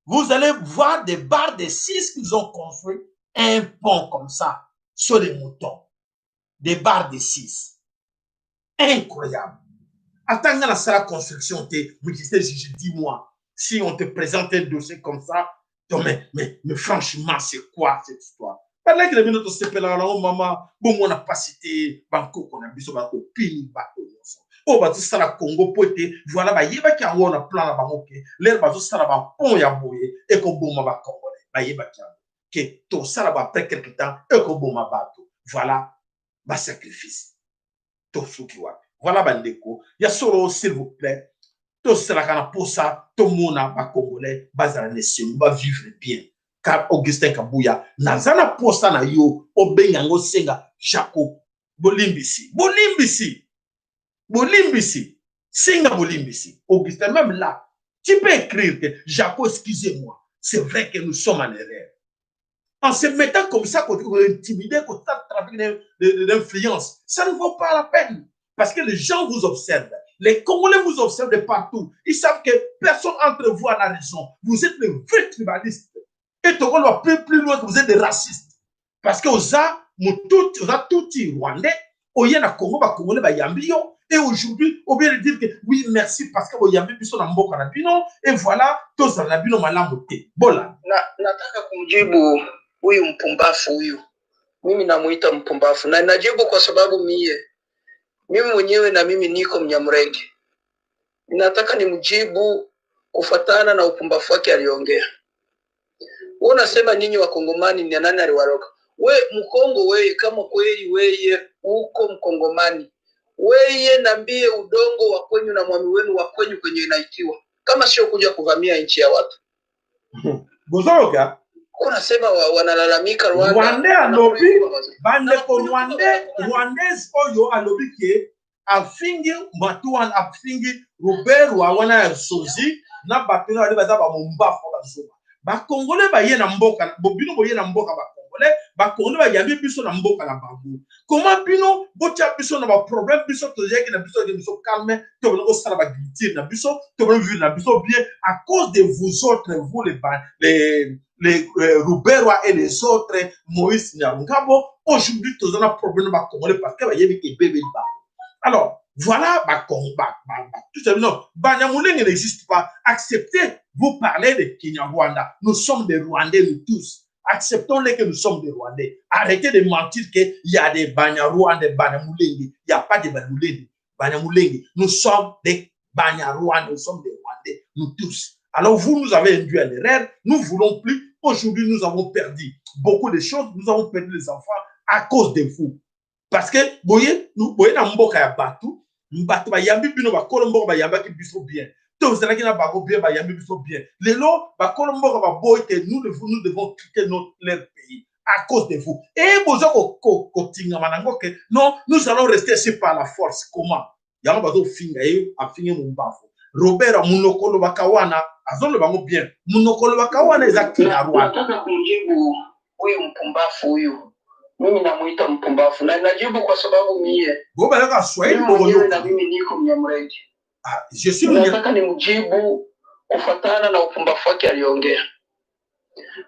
Vous allez voir des barres de 6 qu'ils ont construit, un pont comme ça, sur les moutons. Des barres de 6. Incroyable. Attends dans la salle de construction, je dis moi. Si on te présente un dossier comme ça, mais franchement, c'est quoi cette histoire? Pendant que les minutes se pèlent, maman, bon, on n'a pas cité Banco, qu'on a besoin de pini, oh, bah, tout ça, la Congo, pote, voilà, bah, il y a qui a un plan là-bas, ok, l'air, bah, tout ça, là-bas, pont, ya boye, et qu'on bon, ma Congolais, bah, il y a qui a, que tout ça, là-bas, après quelques temps, et qu'on bon, ma bateau, voilà, bah, sacrifice, tout ce qui va. Voilà, bandeko, il y a solo, s'il vous plaît. Tout cela pour ça, tout le monde va Congolais, va vivre bien. Car Augustin Kabouya, Nazana pour ça na yo, Obenyango Senga, Jaco, Bolimbisi, Senga Bolimbisi. Augustin, même là, tu peux écrire que Jaco, excusez-moi, c'est vrai que nous sommes en erreur. En se mettant comme ça, qu'on intimider, qu'on trafic d'influence, ça ne vaut pas la peine. Parce que les gens vous observent. Les Congolais vous observent de partout. Ils savent que personne entre vous a la raison. Vous êtes les vrais tribalistes. Et Togo va plus loin que vous êtes des racistes. Parce que vous avez tout Rwandais, vous avez Congo, Congolais, Yambio. Et aujourd'hui, on vient de dire que oui, merci parce que vous avez vu son ambo kanabino. Et voilà, tous en abino malamote. Bola. Nataka kumjibu huyu mpumbafu huyu. Mimi namuita mpumbafu. Na najibu kwa sababu mimi mwenyewe na mimi niko Mnyamulenge. Nataka nimjibu kufatana na upumbafu wake aliongea. Wewe unasema nyinyi wakongomani ni nani aliwaroga? We mkongo wewe, kama kweli wewe uko mkongomani, wewe nambie udongo wa kwenyu na mwami wenu wa kwenyu kwenye inaitiwa, kama sio kuja kuvamia nchi ya watu. Bozoga unasema wanalalamika Rwanda. Rwanda alobi bande ko Rwandese oyo alobi ke afingi matuan afingi Robert wa wana sozi na batuna wale baza ba mombafu bazoba ba congolais ba ye na mboka bobino boye na mboka ba congolais ba congolais ba yambi biso na mboka na bango. Comment bino botia biso na ba problème biso to yeki na biso calme to bono sala ba guilty na biso to bono vivre na biso bien à cause de vous autres, vous les Rouberwa et les autres Moïse Nyarungabo. Aujourd'hui tous on a problème ba congolais parce que ba yebi ke bébé ba. Alors voilà, tout simplement, Banyamulenge n'existe pas. Acceptez, vous parlez de Kinyarwanda. Nous sommes des Rwandais, nous tous. Acceptons-les que nous sommes des Rwandais. Arrêtez de mentir qu'il y a des Banyarwandais, Banyamulenge. Il n'y a pas de Banyamulenge. Nous sommes des Banyarwandais, nous sommes des Rwandais, nous tous. Alors vous, nous avez induit à l'erreur. Nous ne voulons plus. Aujourd'hui, nous avons perdu beaucoup de choses. Nous avons perdu les enfants à cause de vous. Parce que, voyez, nous voyez dans mboka ya batu, mbatu ba yambi bino ba kolombo ba yamba ki biso bien. To zala ki na ba bien ba yambi biso bien. Lelo ba kolombo ba boy que nous devons quitter leur pays à cause de vous. Et bozo ko tinga manango que non, nous allons rester ici par la force. Comment? Yamba bazo finga e a finga mumbafu. Robert munokolo bakawana azolo bango bien. Munokolo bakawana ezaki na Rwanda. Nataka kumjibu huyu mpumbafu huyu. Mimi namuita mpumbafu na najibu kwa sababu mie na mimi niko Mnyamulenge. Je suis nataka nimjibu kufuatana na upumbafu wake aliongea.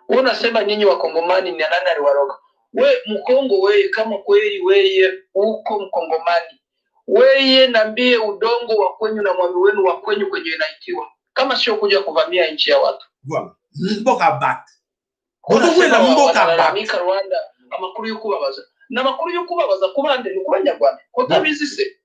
Wewe unasema nyinyi wakongomani ni nani aliwaroga? We mkongo wewe, kama kweli wewe uko mkongomani, wewe nambie udongo wa kwenyu na mwami wenu wa kwenyu kwenye inaitiwa, kama sio kuja kuvamia nchi ya watu. Voilà. Mboka bat. Unasema wanalalamika Rwanda amakuru y'ukubabaza n'amakuru y'ukubabaza kubande ni kubanyarwanda kotabizi se.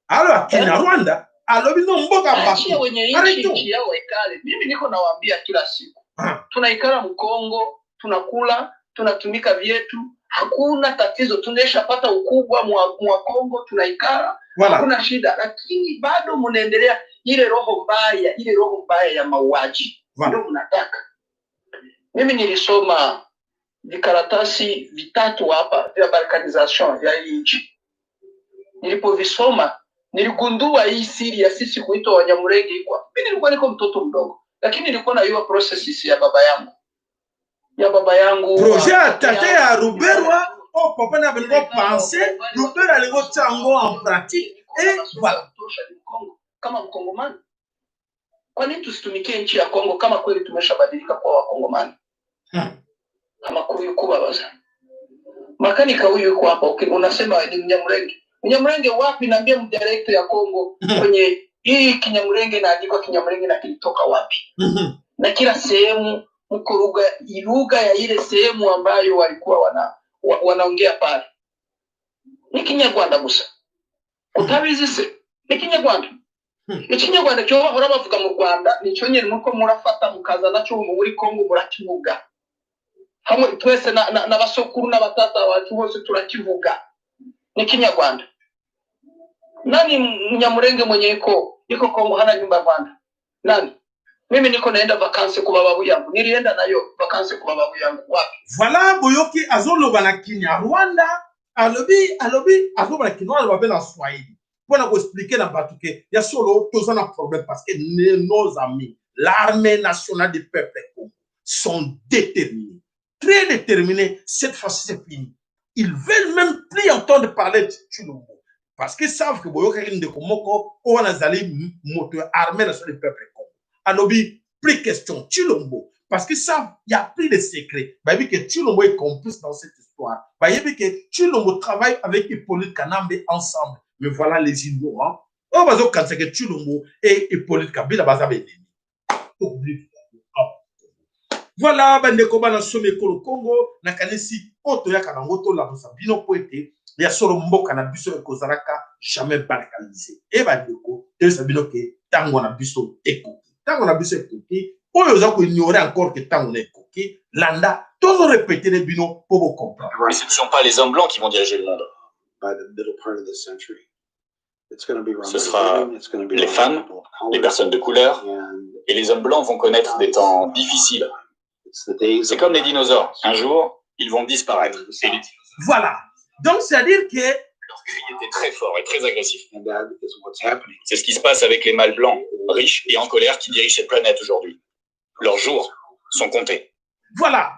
Alors Kenya Rwanda alobi no mboka batu wenye nchi yao ikale. Mimi niko nawaambia kila siku tunaikala Mkongo, tunakula, tunatumika vyetu, hakuna tatizo, tuneshapata ukubwa mwa Kongo, tunaikala hakuna shida, lakini bado mnaendelea ile roho mbaya ya mauaji. Ndio mnataka. Mimi nilisoma vikaratasi vitatu hapa vya balkanization ya nchi. Nilipovisoma niligundua hii siri ya sisi kuitwa Wanyamulenge kwa. Mimi nilikuwa niko mtoto mdogo, lakini nilikuwa najua processes ya baba yangu. Projet tata ya Ruberwa au papa na bengo penser, Ruberwa alingo tango en pratique et voilà. Kama Mkongomani. Kwa nini tusitumikie nchi ya Kongo kama kweli tumeshabadilika kwa Wakongomani? Amakuru y'ukubabaza. Makanika huyu yuko hapa, unasema ni Mnyamulenge. Mnyamulenge wapi? Naambia mdirector ya Kongo kwenye hii Kinyamulenge inaandikwa Kinyamulenge na kilitoka wapi? Na kila sehemu mko lugha ya ile sehemu ambayo walikuwa wanaongea pale. Ni Kinyarwanda gusa. Utabizi se? Ni Kinyarwanda. Ikinyarwanda cyo bahora bavuga mu Rwanda nico nyene nuko murafata mukaza naco muri Kongo murakivuga. Hamwe twese na basokuru n'abatata bacu bose turakivuga. Ni Kinyarwanda. Nani Mnyamulenge mwenye iko Kongo hana nyumba Rwanda? Nani? Mimi niko naenda vacances kwa babu yangu. Nilienda nayo vacances kwa babu yangu wapi? Voilà boyoki azoloba na Kinyarwanda, alobi azoba na Kinyarwanda babela Swahili. Pour nous expliquer dans Batouké, il y a solo tous un problème parce que nos amis, l'armée nationale du peuple sont déterminés, très déterminés. Cette fois-ci, c'est fini. Ils veulent même plus entendre parler de Tshilombo parce qu'ils savent que Boyoka de Komoko, on a zali moteur armée nationale du peuple. Alors, plus question Tshilombo parce qu'ils savent il y a plus de secrets. Baby que Tshilombo est complice dans cette histoire. Baby que Tshilombo travaille avec Hippolyte Kanambe ensemble. Mais voilà les ignorants. On va dire quand c'est que Tshilombo et Hippolyte Kabila baza beneni. Voilà, bande ko bana somme ko Congo na kanisi oto ya kanango to la bosa bino poete ya solo mboka na biso ekozalaka jamais balkanisé. Et bande ko te sabino ke tango na biso ekoki. Tango na biso ekoki, oyo za ko ignorer encore que tango na ekoki, landa, toujours répéter les bino pour vous comprendre. Mais ce ne sont pas les hommes blancs qui vont diriger le monde. Ce sera les femmes, les personnes de couleur, et les hommes blancs vont connaître des temps difficiles. C'est comme les dinosaures. Un jour, ils vont disparaître. Voilà. Donc, c'est-à-dire que leur cri était très fort et très agressif. C'est ce qui se passe avec les mâles blancs, riches et en colère, qui dirigent cette planète aujourd'hui. Leurs jours sont comptés. Voilà.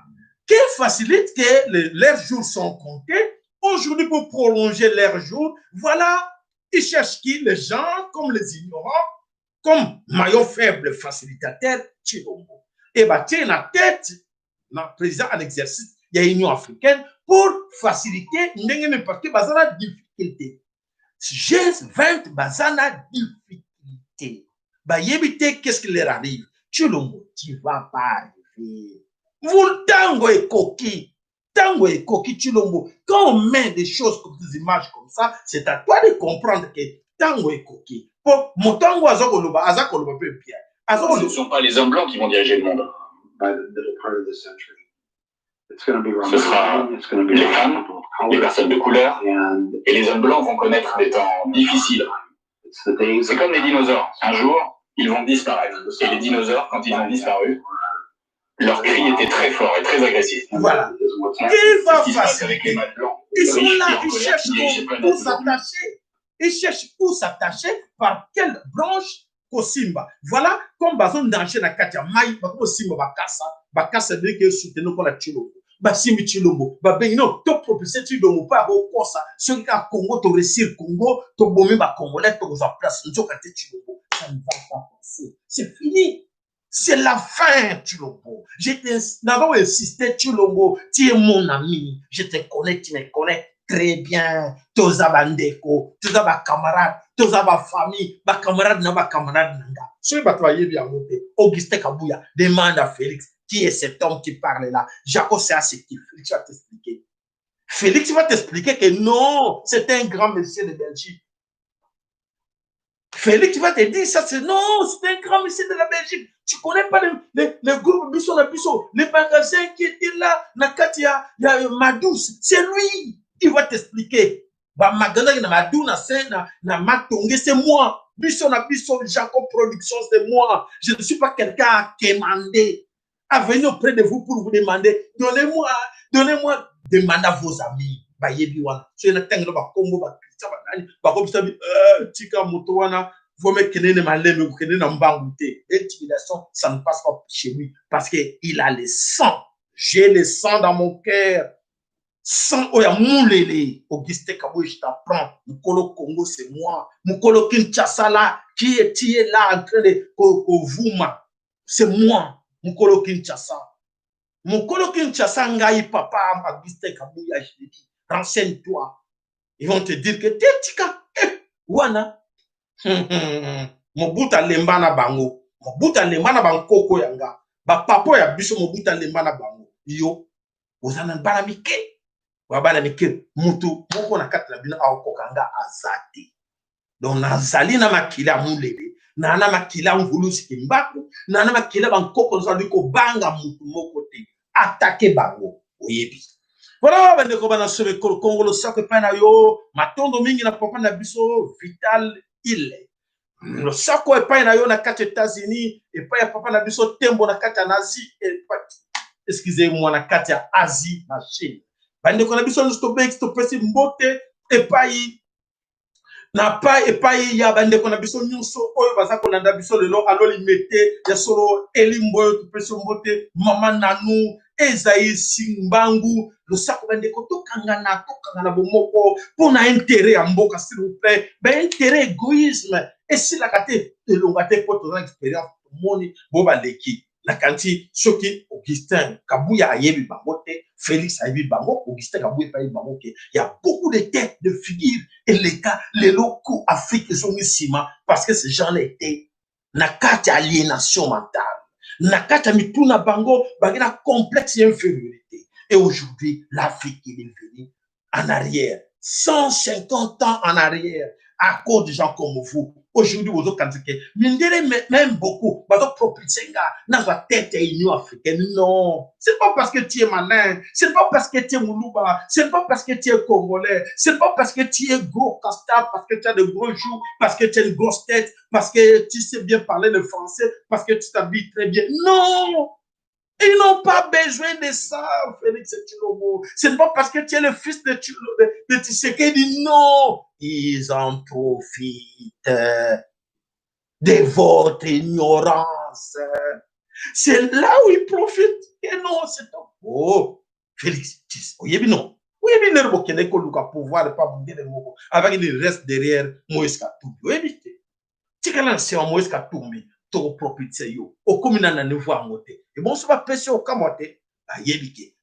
Qui facilite que leurs jours sont comptés. Aujourd'hui, pour prolonger leurs jours, voilà, ils cherchent qui? Les gens comme les ignorants, comme maillon faible facilitateur, Chilombo. Et bah, tiens, la tête, le président en exercice, il y a l'Union africaine pour faciliter, parce que bazana difficulté. G20, bazana difficulté. Bah, éviter qu'est-ce qui leur arrive? Chilombo, tu vas pas arriver. Vous, tango et coquille. Tango et coquille, Chilombo. Quand on met des choses comme des images comme ça, c'est à toi de comprendre que tango et coquille. Pour mon tango, azakoloba peut bien. Ce ne sont pas les hommes blancs qui vont diriger le monde. Ce sera les femmes, les personnes de couleur, et les hommes blancs vont connaître des temps difficiles. C'est comme les dinosaures. Un jour, ils vont disparaître. Et les dinosaures, quand ils ont disparu, leur cri était très fort et très agressif. Voilà. Qui va faciliter? Ils sont là, ils cherchent où s'attacher. Ils cherchent où s'attacher, par quelle branche Kosimba. Voilà, comme bazon danger na katia mai, bako Simba bakasa de que soutenir pour la Chilombo. Basimbi Chilombo, babengino, to propulser Chilombo, pas au Kosa, ceux qui a Congo, to réussir Congo, to bomber ba Congolais, to sa place, nous sommes Chilombo. Ça ne va pas passer. C'est fini. C'est la fin, Chilombo. J'étais d'abord insisté, Chilombo, tu es mon ami. Je te connais, tu me connais très bien. Toza bandeko, toza ba camarade, toza ba famille, ba camarade na ba camarade nanga. Soyez batoyé bien monté. Augustin Kabouya demande à Félix qui est cet homme qui parle là. Jacob c'est assez qui Félix va t'expliquer. Félix va t'expliquer que non, c'est un grand monsieur de Belgique. Félix va te dire ça, c'est non, c'est un grand monsieur de la Belgique. Tu connais pas les groupes Bissot, les magasins qui étaient là, Nakatia, il y a Madouce, c'est lui. Il va t'expliquer. Bah, magasin na Madou, na Matongue, c'est moi. Bissot, Jacob Production, c'est moi. Je ne suis pas quelqu'un à demander. À venir auprès de vous pour vous demander, donnez-moi, demandez à vos amis. Bah, yebiwana. So, yena tengo ba Congo, ba Christian, ba comme ça, tika motowana, vous me kenene maleme, vous kenene mbangouté. L'intimidation, ça ne passe pas chez lui parce qu'il a le sang. J'ai le sang dans mon cœur. Sang, oya moulele. Auguste Kabouya, je t'apprends. Mukolo Congo, c'est moi. Mukolo Kinshasa là, qui est là en train de Kovuma. C'est moi. Mukolo Kinshasa. Mukolo Kinshasa, ngai papa, Auguste Kabouya, je te dis. Renseigne-toi. Ils vont te dire que tika, wana. Mobuta lembana bango. Mobuta lembana bango yanga. Ba papo ya biso mobuta lembana bango. Yo. Ozana bana mike. Wabana mike. Mutu. Moko na kati na bina aokokanga azate. Donc nazali na makila mulele. Na makila mvulusi kimbaku. Na makila bankoko nzali ko banga mutu moko te. Attaquer bango. Oyebi. Voilà, bandeko bana sobe Congo le sac pana yo, matondo mingi na papa na biso vital ile. Le sac pana yo na kati États-Unis et pas ya papa na biso tembo na kati Asie et pas excusez-moi na kati Asie na Chine. Bandeko na biso sto bex sto pesi mbote et pas na pas et pas ya bandeko na biso nyonso oyo baza ko landa biso le long alo limete ya solo elimbo to pesi mbote mama nanu Ezaïe Simbangu, le sac de koto kangana bomoko pour na intérêt à mboka s'il vous plaît, ben intérêt égoïsme et si la kate de longate pour ton expérience moni boba leki la kanti choki Augustin Kabouya ayebi bangote Félix ayebi bango Augustin Kabouya ayebi bango il y a beaucoup de têtes de figures et les locaux Afrique sont misima parce que ces gens étaient na kati aliénation mentale. Nakata mituna bango bagina complexe infériorité. Et aujourd'hui, l'Afrique est venue en arrière. 150 ans en arrière, à cause de gens comme vous. Aujourd'hui, vous avez Mindele même beaucoup, vous avez propulsé dans la tête de l'Union africaine. Non, c'est pas parce que tu es malin, c'est pas parce que tu es Moulouba, c'est pas parce que tu es Congolais, c'est pas parce que tu es gros costard, parce que tu as de gros joues, parce que tu as une grosse tête, parce que tu sais bien parler le français, parce que tu t'habilles très bien. Non! Ils n'ont pas besoin de ça, Félix Tshilombo. Ce n'est pas parce que tu es le fils de Tshisekedi. Non, ils en profitent de votre ignorance. C'est là où ils profitent. Et non, c'est tout. Oh, Félix, oui, non. Oui, bien, le Burkina Faso a pouvoir pas bouger les mots avec il reste derrière Moïse Katumbi. Oui, bien. Tu as lancé Moïse Katumbi. Au communal na niveau à monter. Et bon, ça va passer au camoté.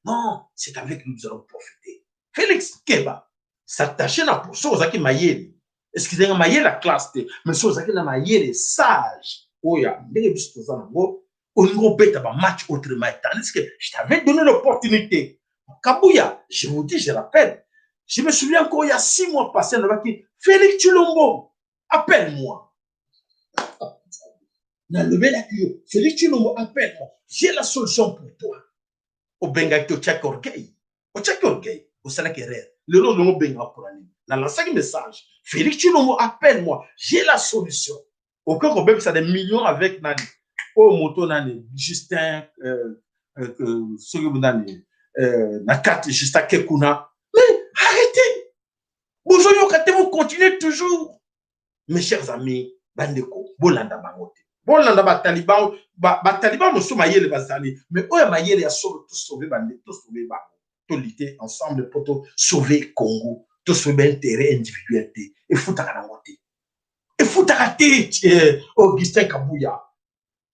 Non, c'est avec nous nous allons profiter. Félix Keba, s'attacher à pour chose qui maillé. Excusez-moi, maillé la classe, mais chose qui na maillé les sages. Oh ya, des bisous en gros. Au niveau bête à match autrement. Tandis que je t'avais donné l'opportunité. Kabouya, je vous dis, je rappelle. Je me souviens encore il y a 6 mois passés, Félix Tshilombo, appelle-moi. Félix Tshilombo, appelle-moi. J'ai la solution pour toi. Au Benga, tu as orgueil. Au tchèque orgueil. Au Sénat erreur. Le nom de Benga pour aller. Dans l'ancien message, Félix Tshilombo, appelle-moi. J'ai la solution. Au cas où ça a des millions avec Nani. Au moto Nani. Justin, Nakati, Justin Kekuna. Mais arrêtez. Vous continuez toujours. Mes chers amis, Bandeko, Bolanda Bangote. Bolanda Bataliban, Bataliban, nous sommes ailleurs les Bazali. Mais où est Maïel et à tout sauver Bandé, tout sauver Bango. Tout lutter ensemble pour sauver Congo, tout sauver intérêt individuel. Et Foutakarangote. Et Foutakate, Augustin Kabouya.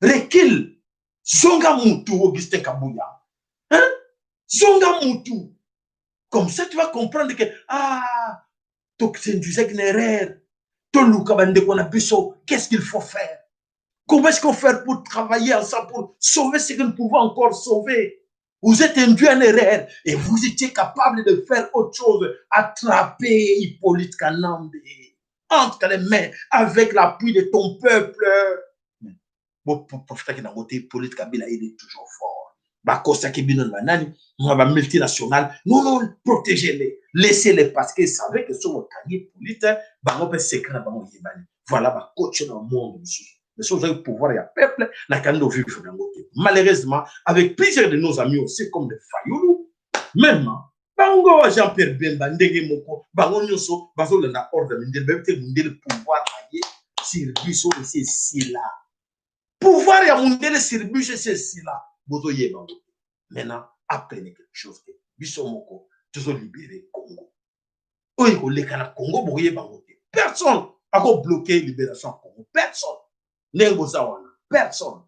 Rekil, Zonga Moutou, Augustin Kabouya. Hein? Zonga Moutou. Comme ça, tu vas comprendre que, ah, c'est une erreur. Qu'est-ce qu'il faut faire? Comment est-ce qu'on fait pour travailler ensemble, pour sauver ce que nous pouvons encore sauver? Vous êtes induit en erreur et vous étiez capable de faire autre chose, attraper Hippolyte Kanambe entre les mains avec l'appui de ton peuple. Bon, pour faire que notre Hippolyte Kabila, il est toujours fort. Multinational, non, protégez-les, laissez-les parce qu'ils savaient que sur votre carrière politique, voilà, coach dans le monde. Mais si vous avez le pouvoir, il y a peuple, malheureusement, avec plusieurs de nos amis aussi, comme les Fayoulou, même, Bango, Jean-Pierre Bemba, Ndege Moko, Bango Nyoso, Bazo, le ordre de pouvoir sur Bissot, c'est si là. Pouvoir, il y a mon délai sur Bissot, c'est si là. Maintenant, apprenez quelque chose. Bissot Moko, toujours libérer Congo. Oui, le Congo, personne n'a bloqué la libération Congo. Personne. Personne.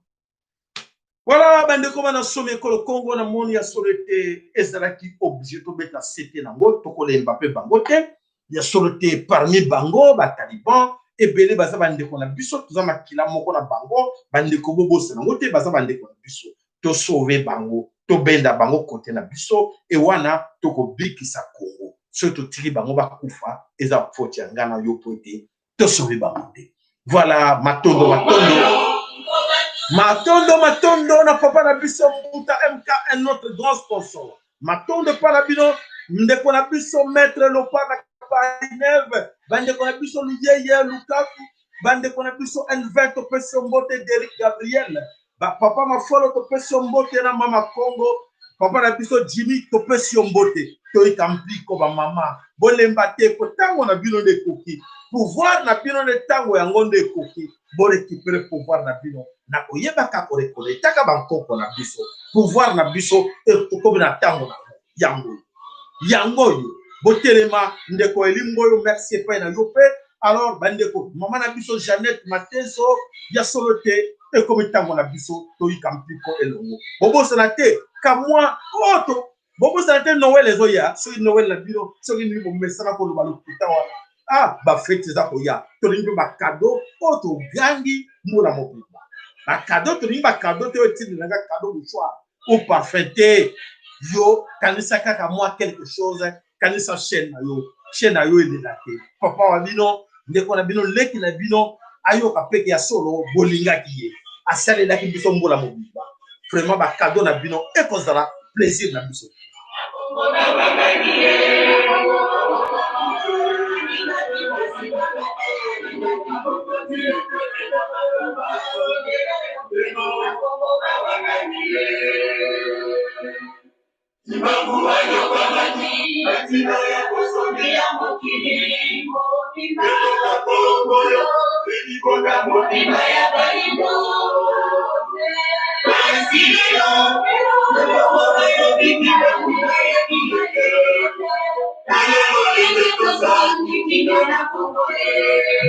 Voilà, bande comme on a sommé que le Congo na moni a solité ezalaki obligé to beta cité na ngo to ko le Mbappé bangote ya solité parmi bango ba taliban et belé baza bande ko na biso to za makila moko na bango bande ko bobo se na ngote baza bande ko na biso to sauver bango to benda bango côté na biso et wana to ko bikisa Congo surtout tiri bango ba kufa eza foti ngana yo pote to sauver bango. Voilà, Matondo, na papa na biso Mouta MK, notre grand sponsor. Matondo Palabino, ndeko na biso maître Lopa na Parineve, bandeko na biso Liye Lukaku, bandeko na biso N20 to peso mbote d'Eric Gabriel, papa ma folo to peso mbote na mama Congo, papa na biso Jimmy to peso mbote, to ikampi ko ba mama, bolemba te ko tango na bino de koki. Pouvoir na bino de tango ya ngonde koki bo récupérer pouvoir na bino na koyeba ka ko rekoler taka bankoko na biso pouvoir na biso e ko na tango na yango botelema ndeko elingo yo merci pa na yope alors bandeko mama na biso Jeannette Mateso ya solote e ko tango na biso to ikampi ko elongo bobo sanate ka moi auto bobo sanate Noël les oya so Noël na bino so ni mo mesana ko lo balukuta wa ah, ba fête za koya. Tolingo ba cadeau, auto gangi moula mokuba. Ba cadeau tolingo ba cadeau te oti nanga cadeau du soir. Ou parfaité. Yo, kanisa kaka moi quelque chose, kanisa chaîne na yo. Chaîne na yo il est là. Papa wa bino, ndeko na bino leki na bino, ayo kapeki ya solo bolinga kiye asale la kibiso mbola mobiba vraiment ba cadeau na bino e kozala plaisir na biso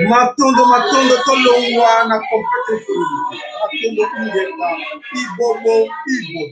Matondo tolongwa na kompete matondo ingeka ibobo ibo